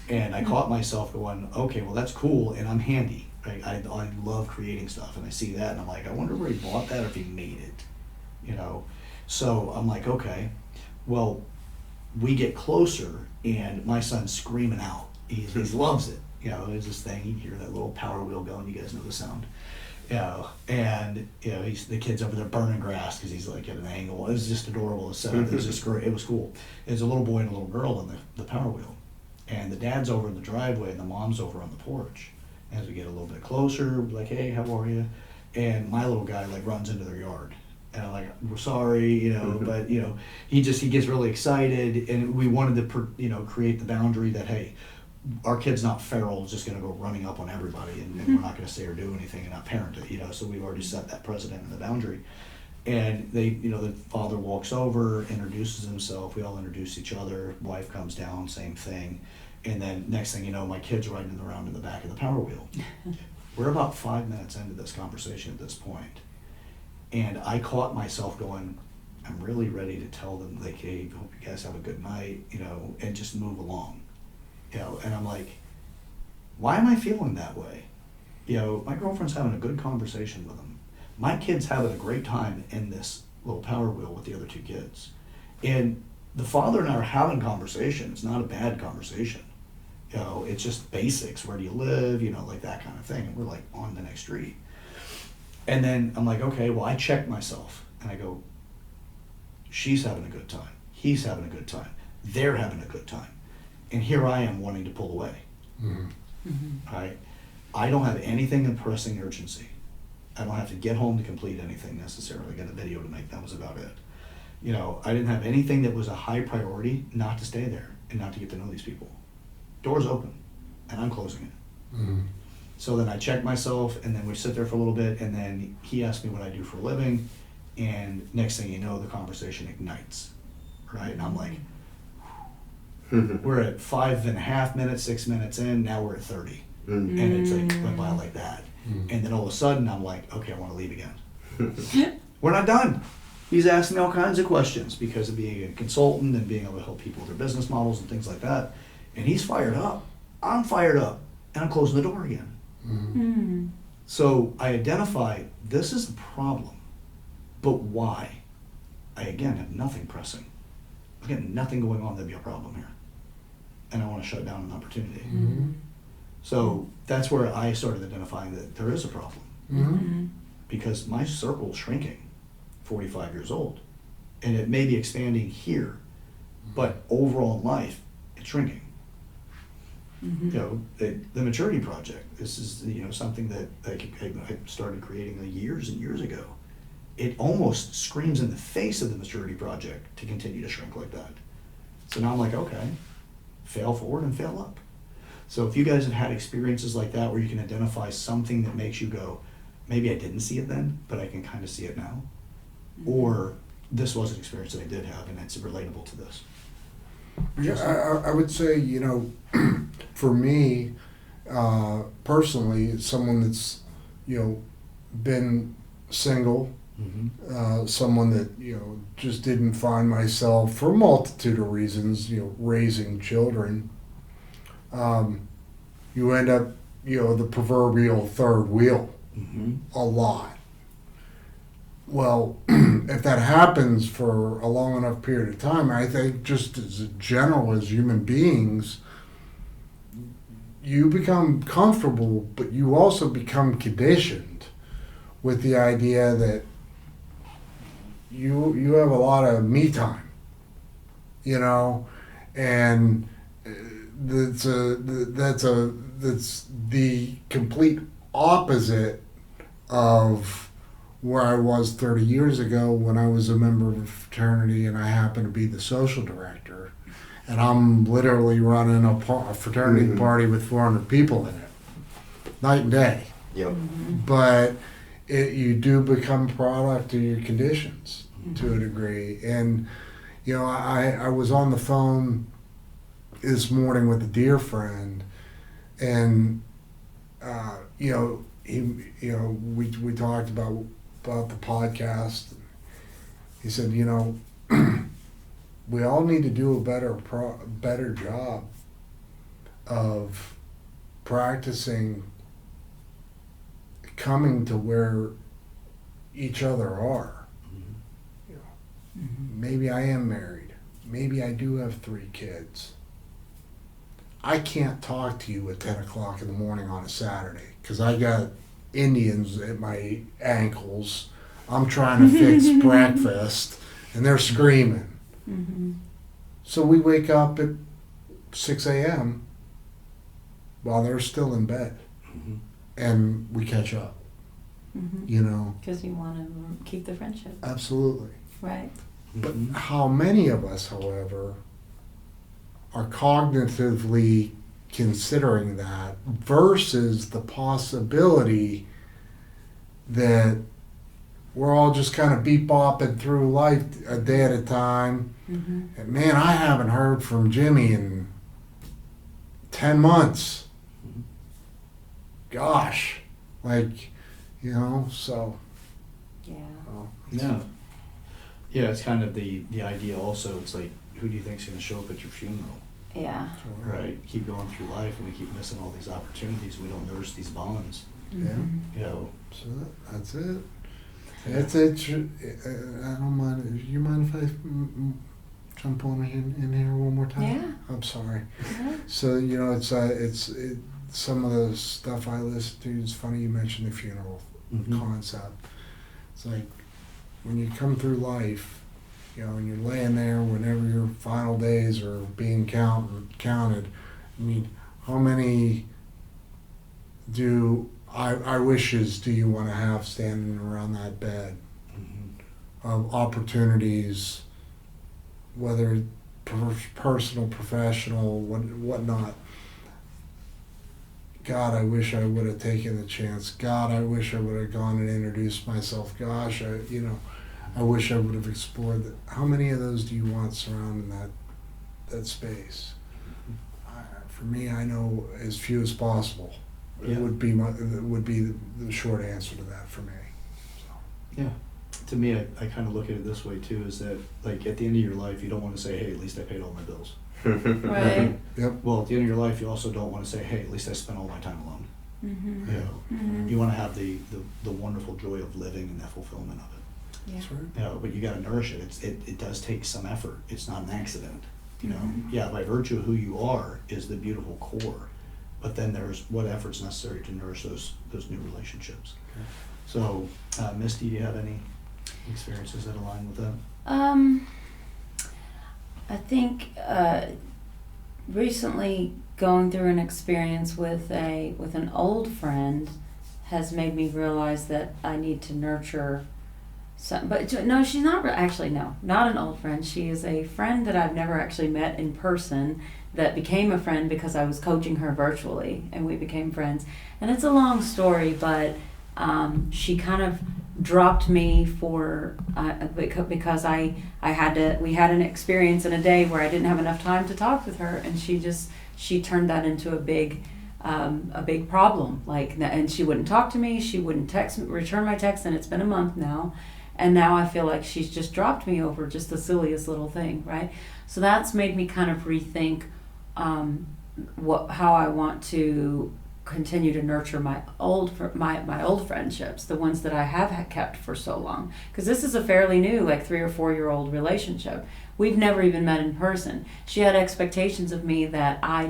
And I caught myself going, okay, well that's cool, and I'm handy. Right? I love creating stuff, and I see that, and I'm like, I wonder where he bought that or if he made it, So I'm like, okay, well, we get closer, and my son's screaming out. He loves it. There's this thing, you hear that little Power Wheel going, you guys know the sound. And the kid's over there burning grass because he's like at an angle. It was just adorable. It was just great. It was cool. There's a little boy and a little girl in the Power Wheel, and the dad's over in the driveway and the mom's over on the porch. As we get a little bit closer, we're like, hey, how are you? And my little guy runs into their yard, and I'm like, we're sorry, but he gets really excited, and we wanted to create the boundary that, hey, our kid's not feral, just going to go running up on everybody, and we're not going to say or do anything and not parent it, so we've already set that precedent and the boundary. And they, the father walks over, introduces himself, we all introduce each other, wife comes down, same thing, and then next thing you know, my kid's riding around in the back of the Power Wheel. We're about 5 minutes into this conversation at this point, and I caught myself going, I'm really ready to tell them, like, hey, hope you guys have a good night, and just move along. And I'm like, why am I feeling that way? My girlfriend's having a good conversation with him. My kid's having a great time in this little Power Wheel with the other 2 kids. And the father and I are having conversation. It's not a bad conversation. It's just basics. Where do you live? Like that kind of thing. And we're like on the next street. And then I'm like, okay, well, I checked myself. And I go, she's having a good time. He's having a good time. They're having a good time. And here I am wanting to pull away. Right? I don't have anything in pressing urgency. I don't have to get home to complete anything necessarily. I got a video to make, that was about it. I didn't have anything that was a high priority not to stay there and not to get to know these people. Door's open, and I'm closing it. So then I check myself, and then we sit there for a little bit, and then he asked me what I do for a living, and next thing you know, the conversation ignites, right? And I'm like, we're at 5.5 minutes, 6 minutes in, now we're at 30. And it's like, went by like that. And then all of a sudden, I'm like, okay, I want to leave again. We're not done. He's asking me all kinds of questions because of being a consultant and being able to help people with their business models and things like that. And he's fired up. I'm fired up. And I'm closing the door again. So I identify this is the problem, but why? I, again, have nothing pressing. I've got nothing going on that'd be a problem here. And I want to shut down an opportunity. So that's where I started identifying that there is a problem. Because my circle's shrinking, 45 years old. And it may be expanding here, but overall in life, it's shrinking. The maturity project, this is something that I started creating years and years ago. It almost screams in the face of the maturity project to continue to shrink like that. So now I'm like, okay, fail forward and fail up. So if you guys have had experiences like that where you can identify something that makes you go, maybe I didn't see it then, but I can kind of see it now. Or this was an experience that I did have, and it's relatable to this. Yeah, I would say, for me, personally, someone that's, been single, someone that, just didn't find myself for a multitude of reasons, raising children, you end up, the proverbial third wheel a lot. Well, if that happens for a long enough period of time, I think just as general as human beings, you become comfortable, but you also become conditioned with the idea that you have a lot of me time, and that's the complete opposite of where I was 30 years ago when I was a member of a fraternity and I happened to be the social director. And I'm literally running a fraternity party with 400 people in it, night and day. Yep. But you do become a product of your conditions to a degree. And, I was on the phone this morning with a dear friend, and, we talked about the podcast. He said, we all need to do a better job of practicing coming to where each other are. Maybe I am married. Maybe I do have 3 kids. I can't talk to you at 10 o'clock in the morning on a Saturday because I got Indians at my ankles. I'm trying to fix breakfast and they're screaming. So we wake up at 6 a.m. while they're still in bed and we catch up, Because you want to keep the friendship. Absolutely. Right. But how many of us, however, are cognitively considering that versus the possibility that we're all just kind of beep-bopping through life a day at a time. And man, I haven't heard from Jimmy in 10 months. Gosh, so. Yeah. Yeah, it's kind of the idea also, it's like, who do you think's going to show up at your funeral? Yeah. Right. Keep going through life and we keep missing all these opportunities. We don't nourish these bonds. Yeah. So that's it. That's it. I don't mind. You mind if I jump on in here one more time? Yeah. I'm sorry. Yeah. So it's some of the stuff I listen to. It's funny you mentioned the funeral concept. It's like when you come through life, and you're laying there whenever your final days are being counted. I mean, how many I wishes do you want to have standing around that bed of opportunities, whether personal, professional, whatnot. God, I wish I would have taken the chance. God, I wish I would have gone and introduced myself. Gosh, I wish I would have explored that. How many of those do you want surrounding that space? For me, I know as few as possible. Yeah. It would be the short answer to that for me. So. Yeah. To me, I kind of look at it this way too, is that like at the end of your life, you don't want to say, hey, at least I paid all my bills. Right. Yep. Well, at the end of your life, you also don't want to say, hey, at least I spent all my time alone. You want to have the wonderful joy of living and the fulfillment of it. Yeah. That's right. But you got to nourish it. It does take some effort. It's not an accident. Yeah, by virtue of who you are is the beautiful core, but then there's what effort's necessary to nourish those new relationships. Okay. So, Misty, do you have any experiences that align with that? I think recently going through an experience with an old friend has made me realize that I need to nurture some. But no, she's not not an old friend. She is a friend that I've never actually met in person. That became a friend because I was coaching her virtually, and we became friends. And it's a long story, but she kind of dropped me for because we had an experience in a day where I didn't have enough time to talk with her, and she turned that into a big problem. And she wouldn't talk to me, she wouldn't return my text, and it's been a month now, and now I feel like she's just dropped me over just the silliest little thing, right? So that's made me kind of rethink how I want to continue to nurture my old friendships, the ones that I have kept for so long, because this is a fairly new, like 3 or 4 year old relationship. We've never even met in person. She had expectations of me that I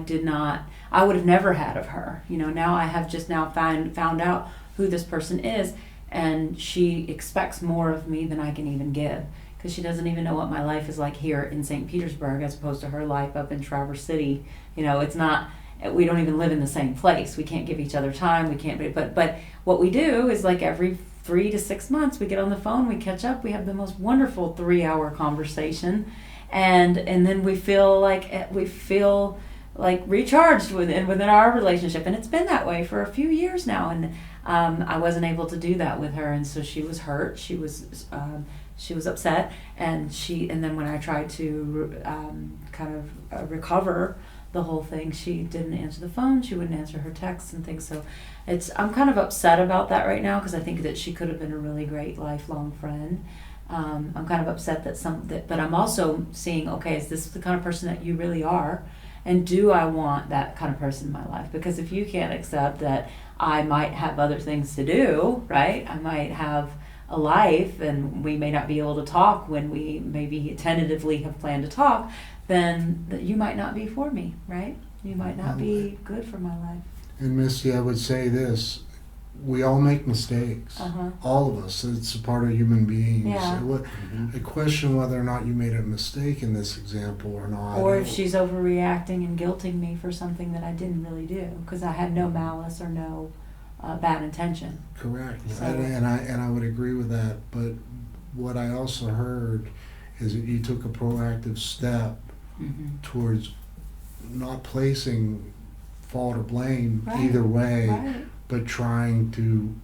would have never had of her. Now I have just now found out who this person is, and she expects more of me than I can even give, because she doesn't even know what my life is like here in St. Petersburg as opposed to her life up in Traverse City. It's not, we don't even live in the same place. We can't give each other time. We can't, but what we do is, like, every 3 to 6 months we get on the phone, we catch up, we have the most wonderful 3-hour conversation, and then we feel like recharged within our relationship. And it's been that way for a few years now, and I wasn't able to do that with her, and so she was hurt, she was upset, and then when I tried to recover the whole thing, she didn't answer the phone, she wouldn't answer her texts and things. So I'm kind of upset about that right now, because I think that she could have been a really great lifelong friend. I'm kind of upset but I'm also seeing, okay, is this the kind of person that you really are? And do I want that kind of person in my life? Because if you can't accept that I might have other things to do, right? I might have a life, and we may not be able to talk when we maybe tentatively have planned to talk, then you might not be for me, right? You might not be good for my life. And Misty, I would say this: we all make mistakes. All of us. It's a part of human beings. Yeah. I question whether or not you made a mistake in this example or not. Or if she's overreacting and guilting me for something that I didn't really do, because I had no malice or no bad intention. Correct. So, and I would agree with that. But what I also heard is that you took a proactive step towards not placing fault or blame either way, but trying to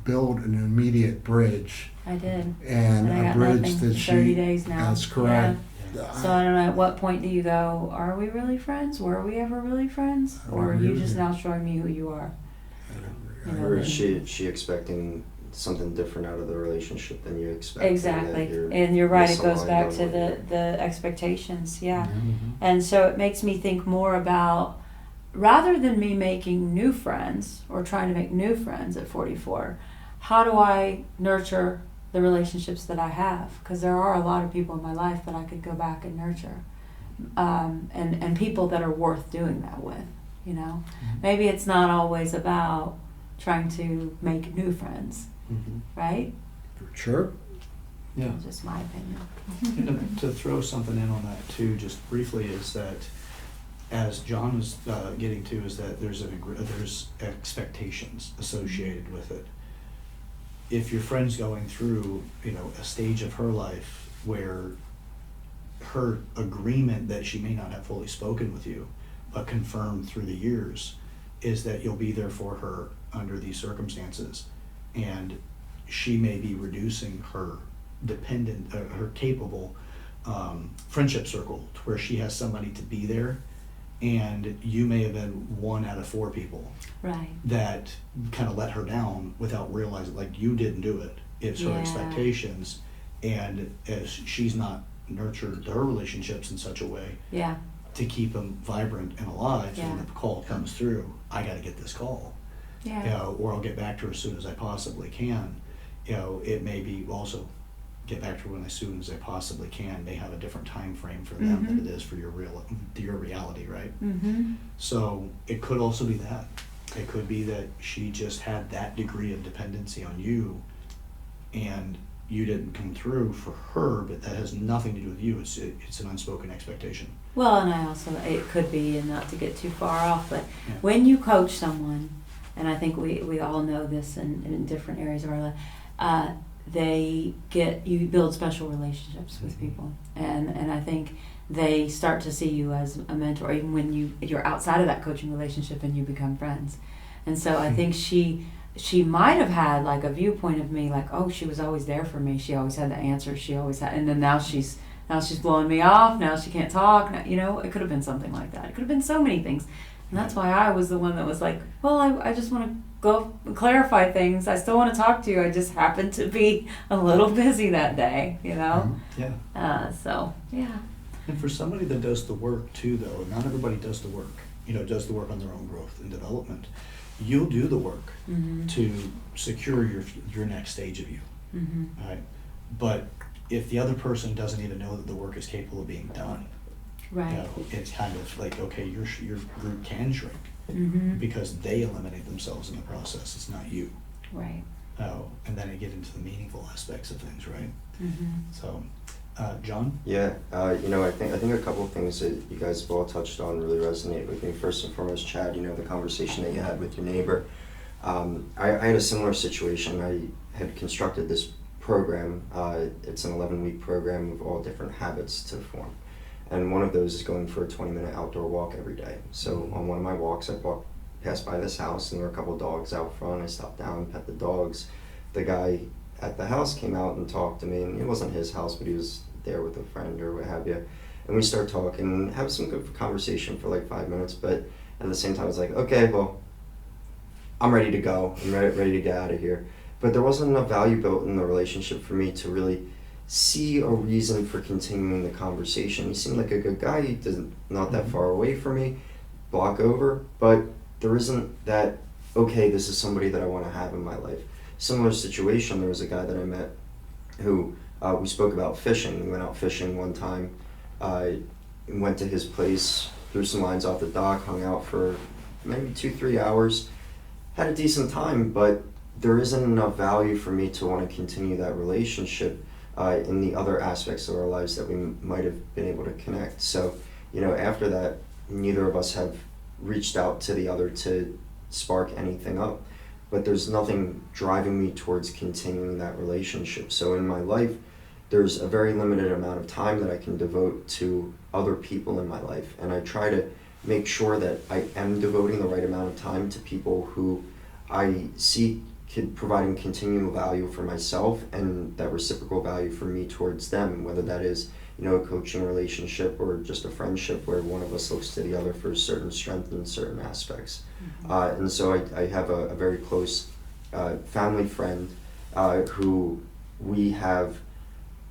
build an immediate bridge. I did. And I a got bridge nothing that for 30 days now. That's correct. Yeah. So I don't know, at what point do you go, are we really friends? Were we ever really friends? Or are you just now showing me who you are? Or is she expecting something different out of the relationship than you expect? Exactly. And you're right, it goes back to the expectations, yeah. And so it makes me think more about, rather than me making new friends or trying to make new friends at 44, how do I nurture the relationships that I have? Because there are a lot of people in my life that I could go back and nurture, and people that are worth doing that with, Maybe it's not always about trying to make new friends, right? Sure. Yeah. That's just my opinion. And to throw something in on that too, just briefly, is that, as John was getting to, is that there's expectations associated with it. If your friend's going through, a stage of her life where her agreement that she may not have fully spoken with you, but confirmed through the years, is that you'll be there for her under these circumstances, and she may be reducing her her capable friendship circle to where she has somebody to be there, and you may have been 1 out of 4 people that kind of let her down without realizing, like, you didn't do it. It's her expectations, and as she's not nurtured her relationships in such a way to keep them vibrant and alive, so when the call comes through, I got to get this call, or I'll get back to her as soon as I possibly can. It may be also get back to her as soon as I possibly can may have a different time frame for them than it is for your reality, right? So it could also be that. It could be that she just had that degree of dependency on you, and you didn't come through for her, but that has nothing to do with you. It's an unspoken expectation. Well, and I also, it could be, and not to get too far off, but when you coach someone, and I think we all know this in different areas of our life, you build special relationships with people, and I think they start to see you as a mentor, even when you're outside of that coaching relationship and you become friends. And so I think she she might have had like a viewpoint of me, like, oh, she was always there for me. She always had the answers. She always had, and then now she's blowing me off. Now she can't talk. Now, you know, it could have been something like that. It could have been so many things. And that's why I was the one that was like, well, I just want to go clarify things. I still want to talk to you. I just happened to be a little busy that day, you know? Yeah. So, yeah. And for somebody that does the work too, though, not everybody does the work, does the work on their own growth and development. You'll do the work to secure your next stage of you. All right? But if the other person doesn't even know that the work is capable of being done, Right. It's kind of like, okay, your group can shrink because they eliminate themselves in the process. It's not you. Right. And then I get into the meaningful aspects of things, right? So, John? Yeah, I think a couple of things that you guys have all touched on really resonate with me. First and foremost, Chad, the conversation that you had with your neighbor. I had a similar situation. I had constructed this program. It's an 11-week program of all different habits to form. And one of those is going for a 20-minute outdoor walk every day. So on one of my walks, I passed by this house, and there were a couple of dogs out front. I stopped down, pet the dogs. The guy at the house came out and talked to me, and it wasn't his house, but he was there with a friend or what have you. And we started talking and have some good conversation for like 5 minutes, but at the same time, I was like, okay, well, I'm ready to go. I'm ready to get out of here. But there wasn't enough value built in the relationship for me to really see a reason for continuing the conversation. He seemed like a good guy. He doesn't not that far away from me, block over, but there isn't that, okay, this is somebody that I want to have in my life. Similar situation, there was a guy that I met who we spoke about fishing. We went out fishing one time, went to his place, threw some lines off the dock, hung out for maybe 2-3 hours, had a decent time, but there isn't enough value for me to want to continue that relationship in the other aspects of our lives that we might have been able to connect. So, after that, neither of us have reached out to the other to spark anything up, but there's nothing driving me towards continuing that relationship. So in my life, there's a very limited amount of time that I can devote to other people in my life, and I try to make sure that I am devoting the right amount of time to people who I see providing continual value for myself and that reciprocal value for me towards them, whether that is a coaching relationship or just a friendship where one of us looks to the other for certain strength in certain aspects. And so I have a very close family friend who we have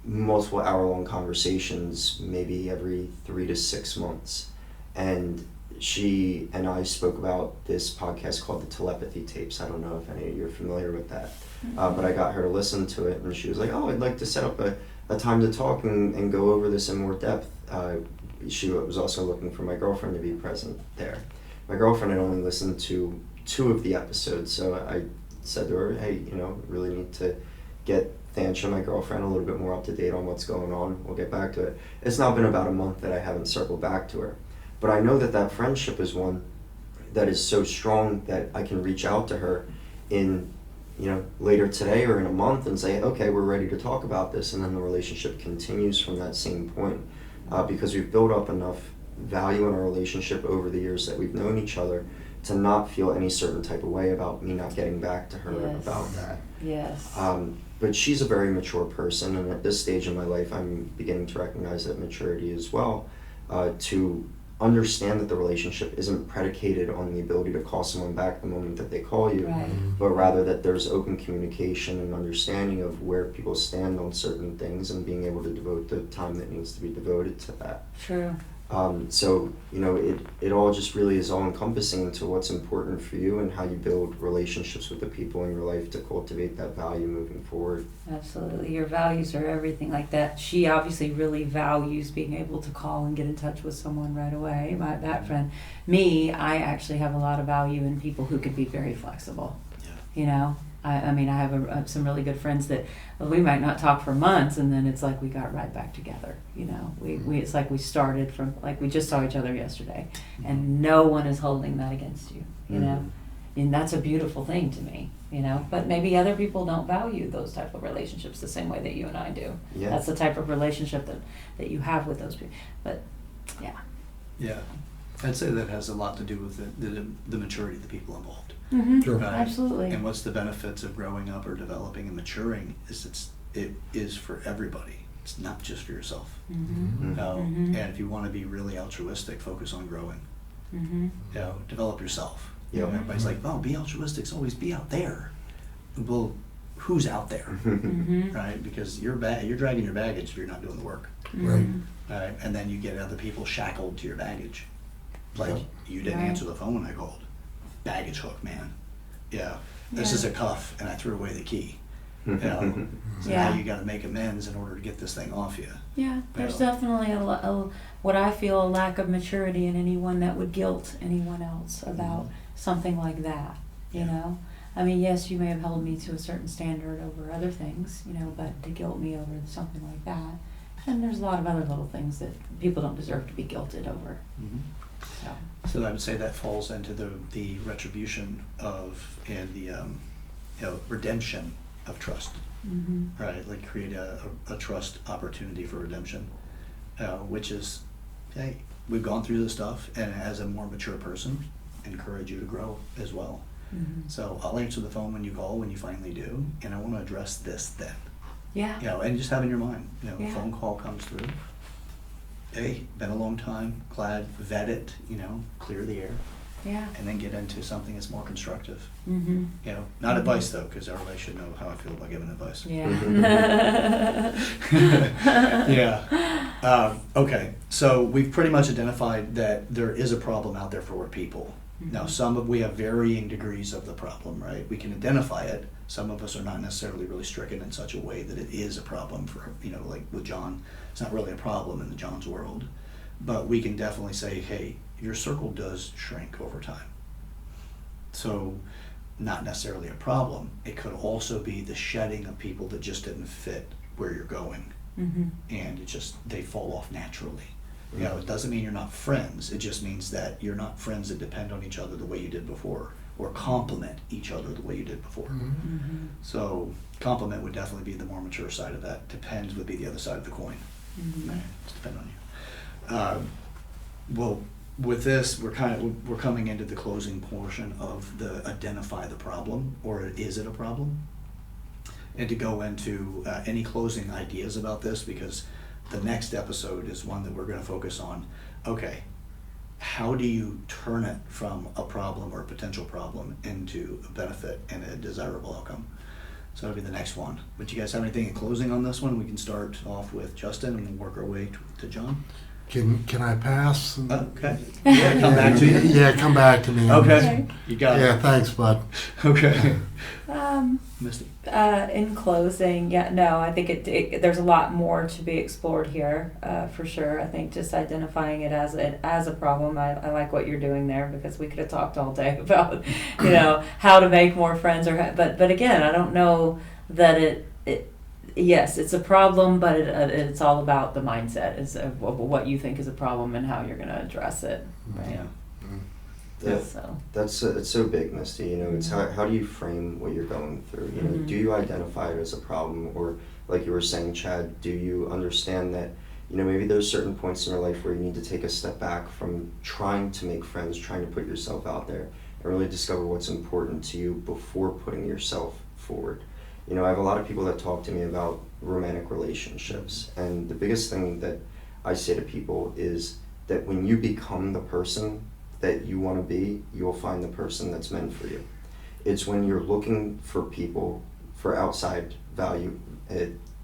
multiple hour-long conversations maybe every 3 to 6 months. And she and I spoke about this podcast called the Telepathy Tapes. I don't know if any of you are familiar with that, but I got her to listen to it, and she was like, oh, I'd like to set up a time to talk and go over this in more depth. She was also looking for my girlfriend to be present there. My girlfriend had only listened to 2 of the episodes, so I said to her, hey, really need to get Thansha, my girlfriend, a little bit more up to date on what's going on. We'll get back to it. It's now been about a month that I haven't circled back to her. But I know that friendship is one that is so strong that I can reach out to her in, later today or in a month and say, okay, we're ready to talk about this. And then the relationship continues from that same point because we've built up enough value in our relationship over the years that we've known each other to not feel any certain type of way about me not getting back to her about that. Yes. But she's a very mature person, and at this stage in my life, I'm beginning to recognize that maturity as well, to understand that the relationship isn't predicated on the ability to call someone back the moment that they call you, but rather that there's open communication and understanding of where people stand on certain things and being able to devote the time that needs to be devoted to that. True. So, it all just really is all encompassing into what's important for you and how you build relationships with the people in your life to cultivate that value moving forward. Absolutely. Your values are everything like that. She obviously really values being able to call and get in touch with someone right away. That friend. Me, I actually have a lot of value in people who could be very flexible. Yeah. I mean, I have some really good friends that we might not talk for months, and then it's like we got right back together. We it's like we started from, like we just saw each other yesterday, and no one is holding that against you. And that's a beautiful thing to me. But maybe other people don't value those type of relationships the same way that you and I do. Yeah. That's the type of relationship that you have with those people. But yeah. Yeah, I'd say that has a lot to do with the maturity of the people involved. Mm-hmm. Sure. Right. Absolutely. And what's the benefits of growing up or developing and maturing it is for everybody. It's not just for yourself. Mm-hmm. And if you want to be really altruistic, focus on growing. Mm-hmm. Develop yourself. Yep. Everybody's like, oh, be altruistic, so always be out there. Well, who's out there? Mm-hmm. Right? Because you're dragging your baggage if you're not doing the work. Right. Right? And then you get other people shackled to your baggage. Like, Yep. you didn't Right. answer the phone when I called. Baggage hook, man. Yeah. This Yeah. is a cuff, and I threw away the key. So Yeah. now you got to make amends in order to get this thing off you. Yeah, there's Yeah. definitely what I feel a lack of maturity in anyone that would guilt anyone else about something like that. You Yeah. know, I mean, yes, you may have held me to a certain standard over other things, you know, but to guilt me over something like that, and there's a lot of other little things that people don't deserve to be guilted over. So. So I would say that falls into the retribution of and the redemption of trust, Mm-hmm. right? Like create a trust opportunity for redemption, which is, hey, we've gone through this stuff, and as a more mature person, encourage you to grow as well. Mm-hmm. So I'll answer the phone when you call, when you finally do, and I want to address this then. Yeah. And just have in your mind, Yeah. a phone call comes through. Hey, been a long time, glad, vet it, clear the air, Yeah. and then get into something that's more constructive. Mm-hmm. Not advice though, because everybody should know how I feel about giving advice. Yeah. Yeah. Okay, so we've pretty much identified that there is a problem out there for people. Now, we have varying degrees of the problem, right? We can identify it. Some of us are not necessarily really stricken in such a way that it is a problem for, like with John, it's not really a problem in John's world. But we can definitely say, hey, your circle does shrink over time. So, not necessarily a problem. It could also be the shedding of people that just didn't fit where you're going. Mm-hmm. And they fall off naturally. It doesn't mean you're not friends. It just means that you're not friends that depend on each other the way you did before, or complement each other the way you did before. Mm-hmm. So complement would definitely be the more mature side of that. Depends would be the other side of the coin. Mm-hmm. It's depend on you. Well, with this, we're coming into the closing portion of the identify the problem, or is it a problem? And to go into any closing ideas about this, because the next episode is one that we're going to focus on. Okay, how do you turn it from a problem or a potential problem into a benefit and a desirable outcome? So that'll be the next one. But you guys have anything in closing on this one? We can start off with Justin and we'll work our way to John. Can I pass? Okay. Yeah, come back to you. Yeah, come back to me. on this Okay. one. You got Yeah, it. thanks, bud. Okay. Misty. Misty. In closing, I think there's a lot more to be explored here, for sure. I think just identifying it as a problem. I like what you're doing there, because we could have talked all day about, how to make more friends, but again, I don't know that yes, it's a problem, but it's all about the mindset of what you think is a problem and how you're going to address it. Right? Yeah. So. It's so big, Misty. It's how do you frame what you're going through? Mhm. Do you identify it as a problem, or like you were saying, Chad, do you understand that maybe there's certain points in your life where you need to take a step back from trying to make friends, trying to put yourself out there, and really discover what's important to you before putting yourself forward. I have a lot of people that talk to me about romantic relationships, and the biggest thing that I say to people is that when you become the person that you want to be, you'll find the person that's meant for you. It's when you're looking for people for outside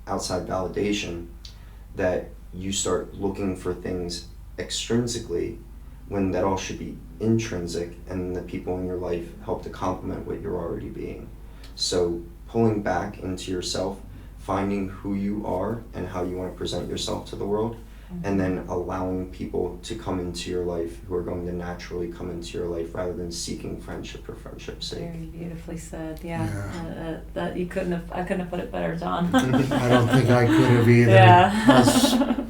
validation, that you start looking for things extrinsically, when that all should be intrinsic, and the people in your life help to complement what you're already being. So pulling back into yourself, finding who you are and how you want to present yourself to the world, and then allowing people to come into your life who are going to naturally come into your life, rather than seeking friendship for friendship's sake. Very beautifully said. Yeah. That I couldn't have put it better, John. I don't think I could have either. Yeah.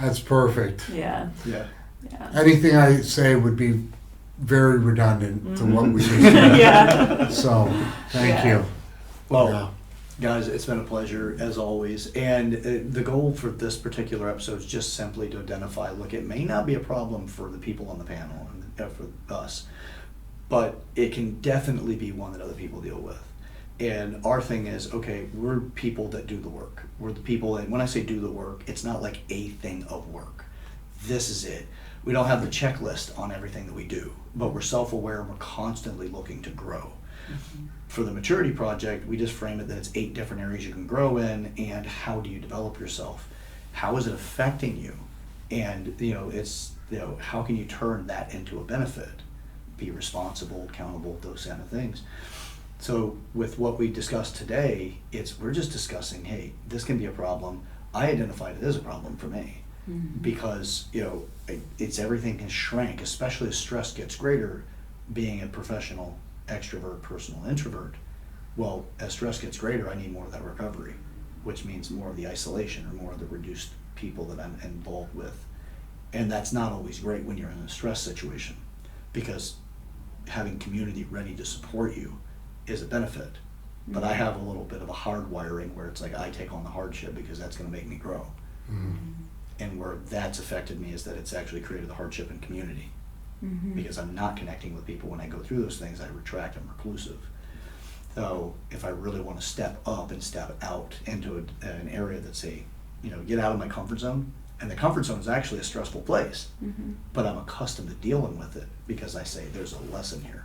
That's perfect. Yeah. Yeah. Yeah. Anything I say would be very redundant to what we just said. Yeah. So, thank Yeah. you. Well, Yeah. guys, it's been a pleasure as always. And the goal for this particular episode is just simply to identify, look, it may not be a problem for the people on the panel and for us, but it can definitely be one that other people deal with. And our thing is, okay, we're people that do the work. We're the people, and when I say do the work, it's not like a thing of work. This is it. We don't have the checklist on everything that we do, but we're self-aware and we're constantly looking to grow. For the maturity project, we just frame it that it's 8 different areas you can grow in, and how do you develop yourself? How is it affecting you? And it's how can you turn that into a benefit? Be responsible, accountable, those kind of things. So with what we discussed today, we're just discussing, hey, this can be a problem. I identified it as a problem for me because it's everything can shrink, especially as stress gets greater. Being a professional extrovert, personal introvert, well, as stress gets greater, I need more of that recovery, which means more of the isolation or more of the reduced people that I'm involved with. And that's not always great when you're in a stress situation, because having community ready to support you is a benefit. But I have a little bit of a hard wiring where it's like I take on the hardship because that's going to make me grow. And where that's affected me is that it's actually created the hardship in community. Because I'm not connecting with people when I go through those things, I retract and reclusive. So if I really want to step up and step out into an area that's get out of my comfort zone, and the comfort zone is actually a stressful place, but I'm accustomed to dealing with it because I say there's a lesson here.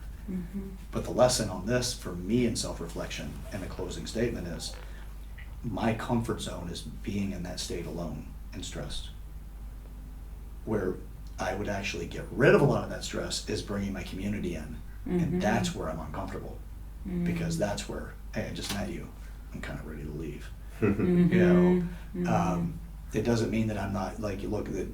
But the lesson on this for me in self-reflection and a closing statement is my comfort zone is being in that state alone and stressed. Where I would actually get rid of a lot of that stress is bringing my community in. And that's where I'm uncomfortable, because that's where, hey, I just met you, I'm kind of ready to leave. It doesn't mean that I'm not,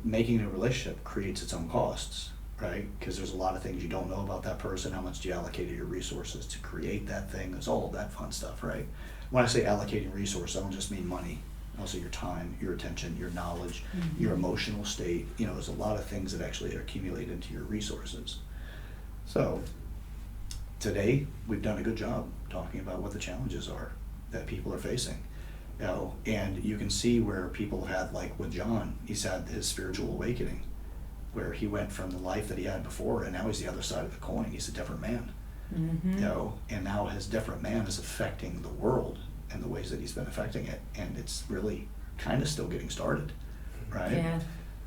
making a relationship creates its own costs, right? Because there's a lot of things you don't know about that person. How much do you allocate your resources to create that thing? There's all of that fun stuff, right? When I say allocating resources, I don't just mean money. Also your time, your attention, your knowledge, your emotional state. There's a lot of things that actually accumulate into your resources. So today we've done a good job talking about what the challenges are that people are facing. And you can see where people had, like with John, he's had his spiritual awakening, where he went from the life that he had before, and now he's the other side of the coin. He's a different man. And now his different man is affecting the world in the ways that he's been affecting it, and it's really kind of still getting started, right? Yeah.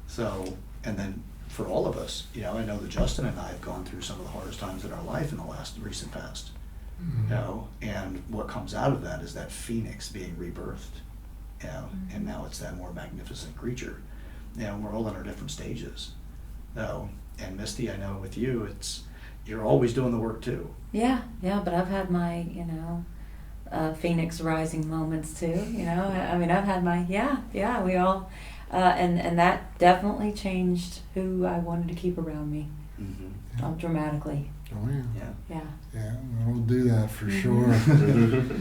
So, and then for all of us, I know that Justin and I have gone through some of the hardest times in our life in the recent past. And what comes out of that is that phoenix being rebirthed, and now it's that more magnificent creature. We're all in our different stages. And Misty, I know with you, you're always doing the work too. Yeah, but I've had my, phoenix rising moments too, I mean, I've had my, we all, and that definitely changed who I wanted to keep around me, dramatically. Oh yeah. Yeah. Yeah, we'll do that for sure.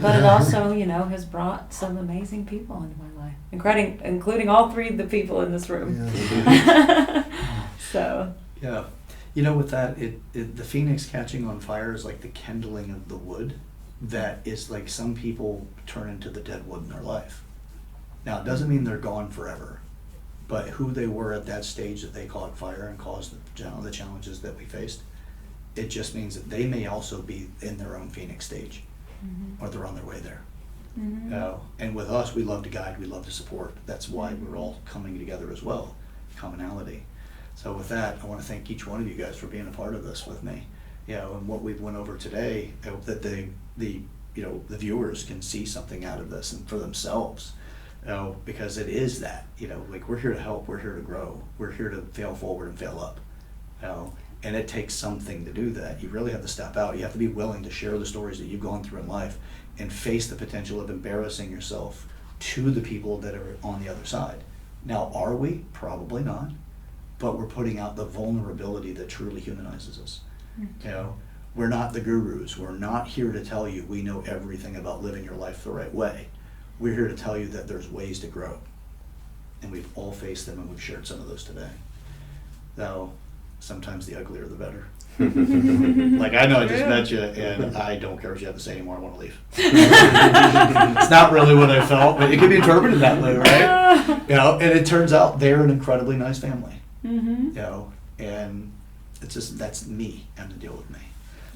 But it also, has brought some amazing people into my life, including all 3 of the people in this room. Yeah. So. Yeah. With that, the phoenix catching on fire is like the kindling of the wood. That is like some people turn into the dead wood in their life. Now, it doesn't mean they're gone forever, but who they were at that stage that they caught fire and caused the challenges that we faced, it just means that they may also be in their own phoenix stage, or they're on their way there. And with us, we love to guide, we love to support. That's why we're all coming together as well, commonality. So with that, I want to thank each one of you guys for being a part of this with me. And what we've went over today, I hope that the viewers can see something out of this and for themselves. Because it is that, we're here to help, we're here to grow, we're here to fail forward and fail up. And it takes something to do that. You really have to step out. You have to be willing to share the stories that you've gone through in life and face the potential of embarrassing yourself to the people that are on the other side. Now, are we? Probably not. But we're putting out the vulnerability that truly humanizes us. We're not the gurus. We're not here to tell you we know everything about living your life the right way. We're here to tell you that there's ways to grow. And we've all faced them, and we've shared some of those today. Though, sometimes the uglier the better. Like, I know I just met you, and I don't care what you have to say anymore. I want to leave. It's not really what I felt, but it could be interpreted that way, right? And it turns out they're an incredibly nice family. And it's just, that's me, and to deal with me.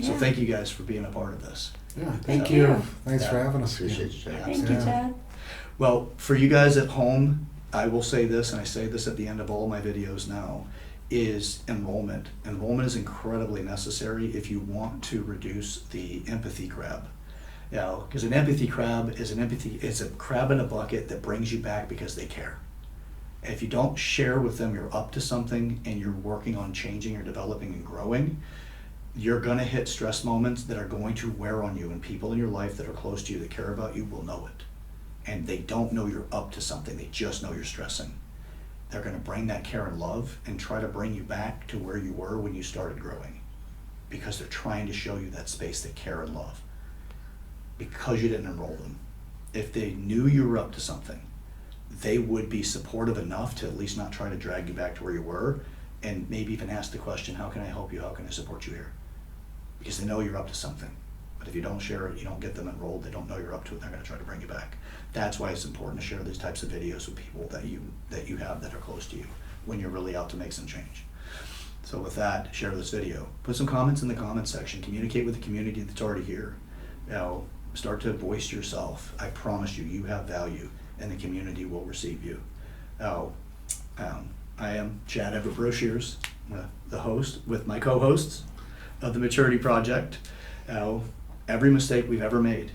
So Yeah. thank you guys for being a part of this. Yeah, Thank thank you. you. Thanks for Yeah. having us again. Appreciate you, Chad. Thank you, Yeah. Chad. Well, for you guys at home, I will say this, and I say this at the end of all my videos now, is enrollment. Enrollment is incredibly necessary if you want to reduce the empathy crab. You know, because an empathy crab is it's a crab in a bucket that brings you back because they care. And if you don't share with them you're up to something and you're working on changing or developing and growing, you're gonna hit stress moments that are going to wear on you, and people in your life that are close to you that care about you will know it. And they don't know you're up to something, they just know you're stressing. They're gonna bring that care and love and try to bring you back to where you were when you started growing, because they're trying to show you that space, that care and love, because you didn't enroll them. If they knew you were up to something, they would be supportive enough to at least not try to drag you back to where you were, and maybe even ask the question, how can I help you, how can I support you here? Because they know you're up to something. But if you don't share it, you don't get them enrolled, they don't know you're up to it, they're gonna try to bring you back. That's why it's important to share these types of videos with people that you have that are close to you when you're really out to make some change. So with that, share this video. Put some comments in the comments section, communicate with the community that's already here. You know, start to voice yourself. I promise you, you have value, and the community will receive you. I am Chad Everett Broshears, the host with my co-hosts of the Maturity Project. Every mistake we've ever made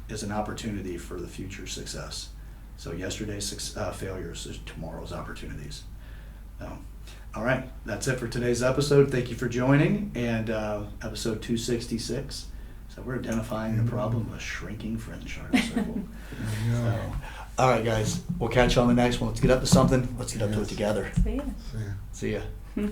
is an opportunity for the future success. So yesterday's failures is tomorrow's opportunities. All right, that's it for today's episode. Thank you for joining, and episode 266. So we're identifying the problem of a shrinking friend circle. Yeah. All right, guys, we'll catch you on the next one. Let's get up to something. Let's get up to it together. See ya. See ya. See ya.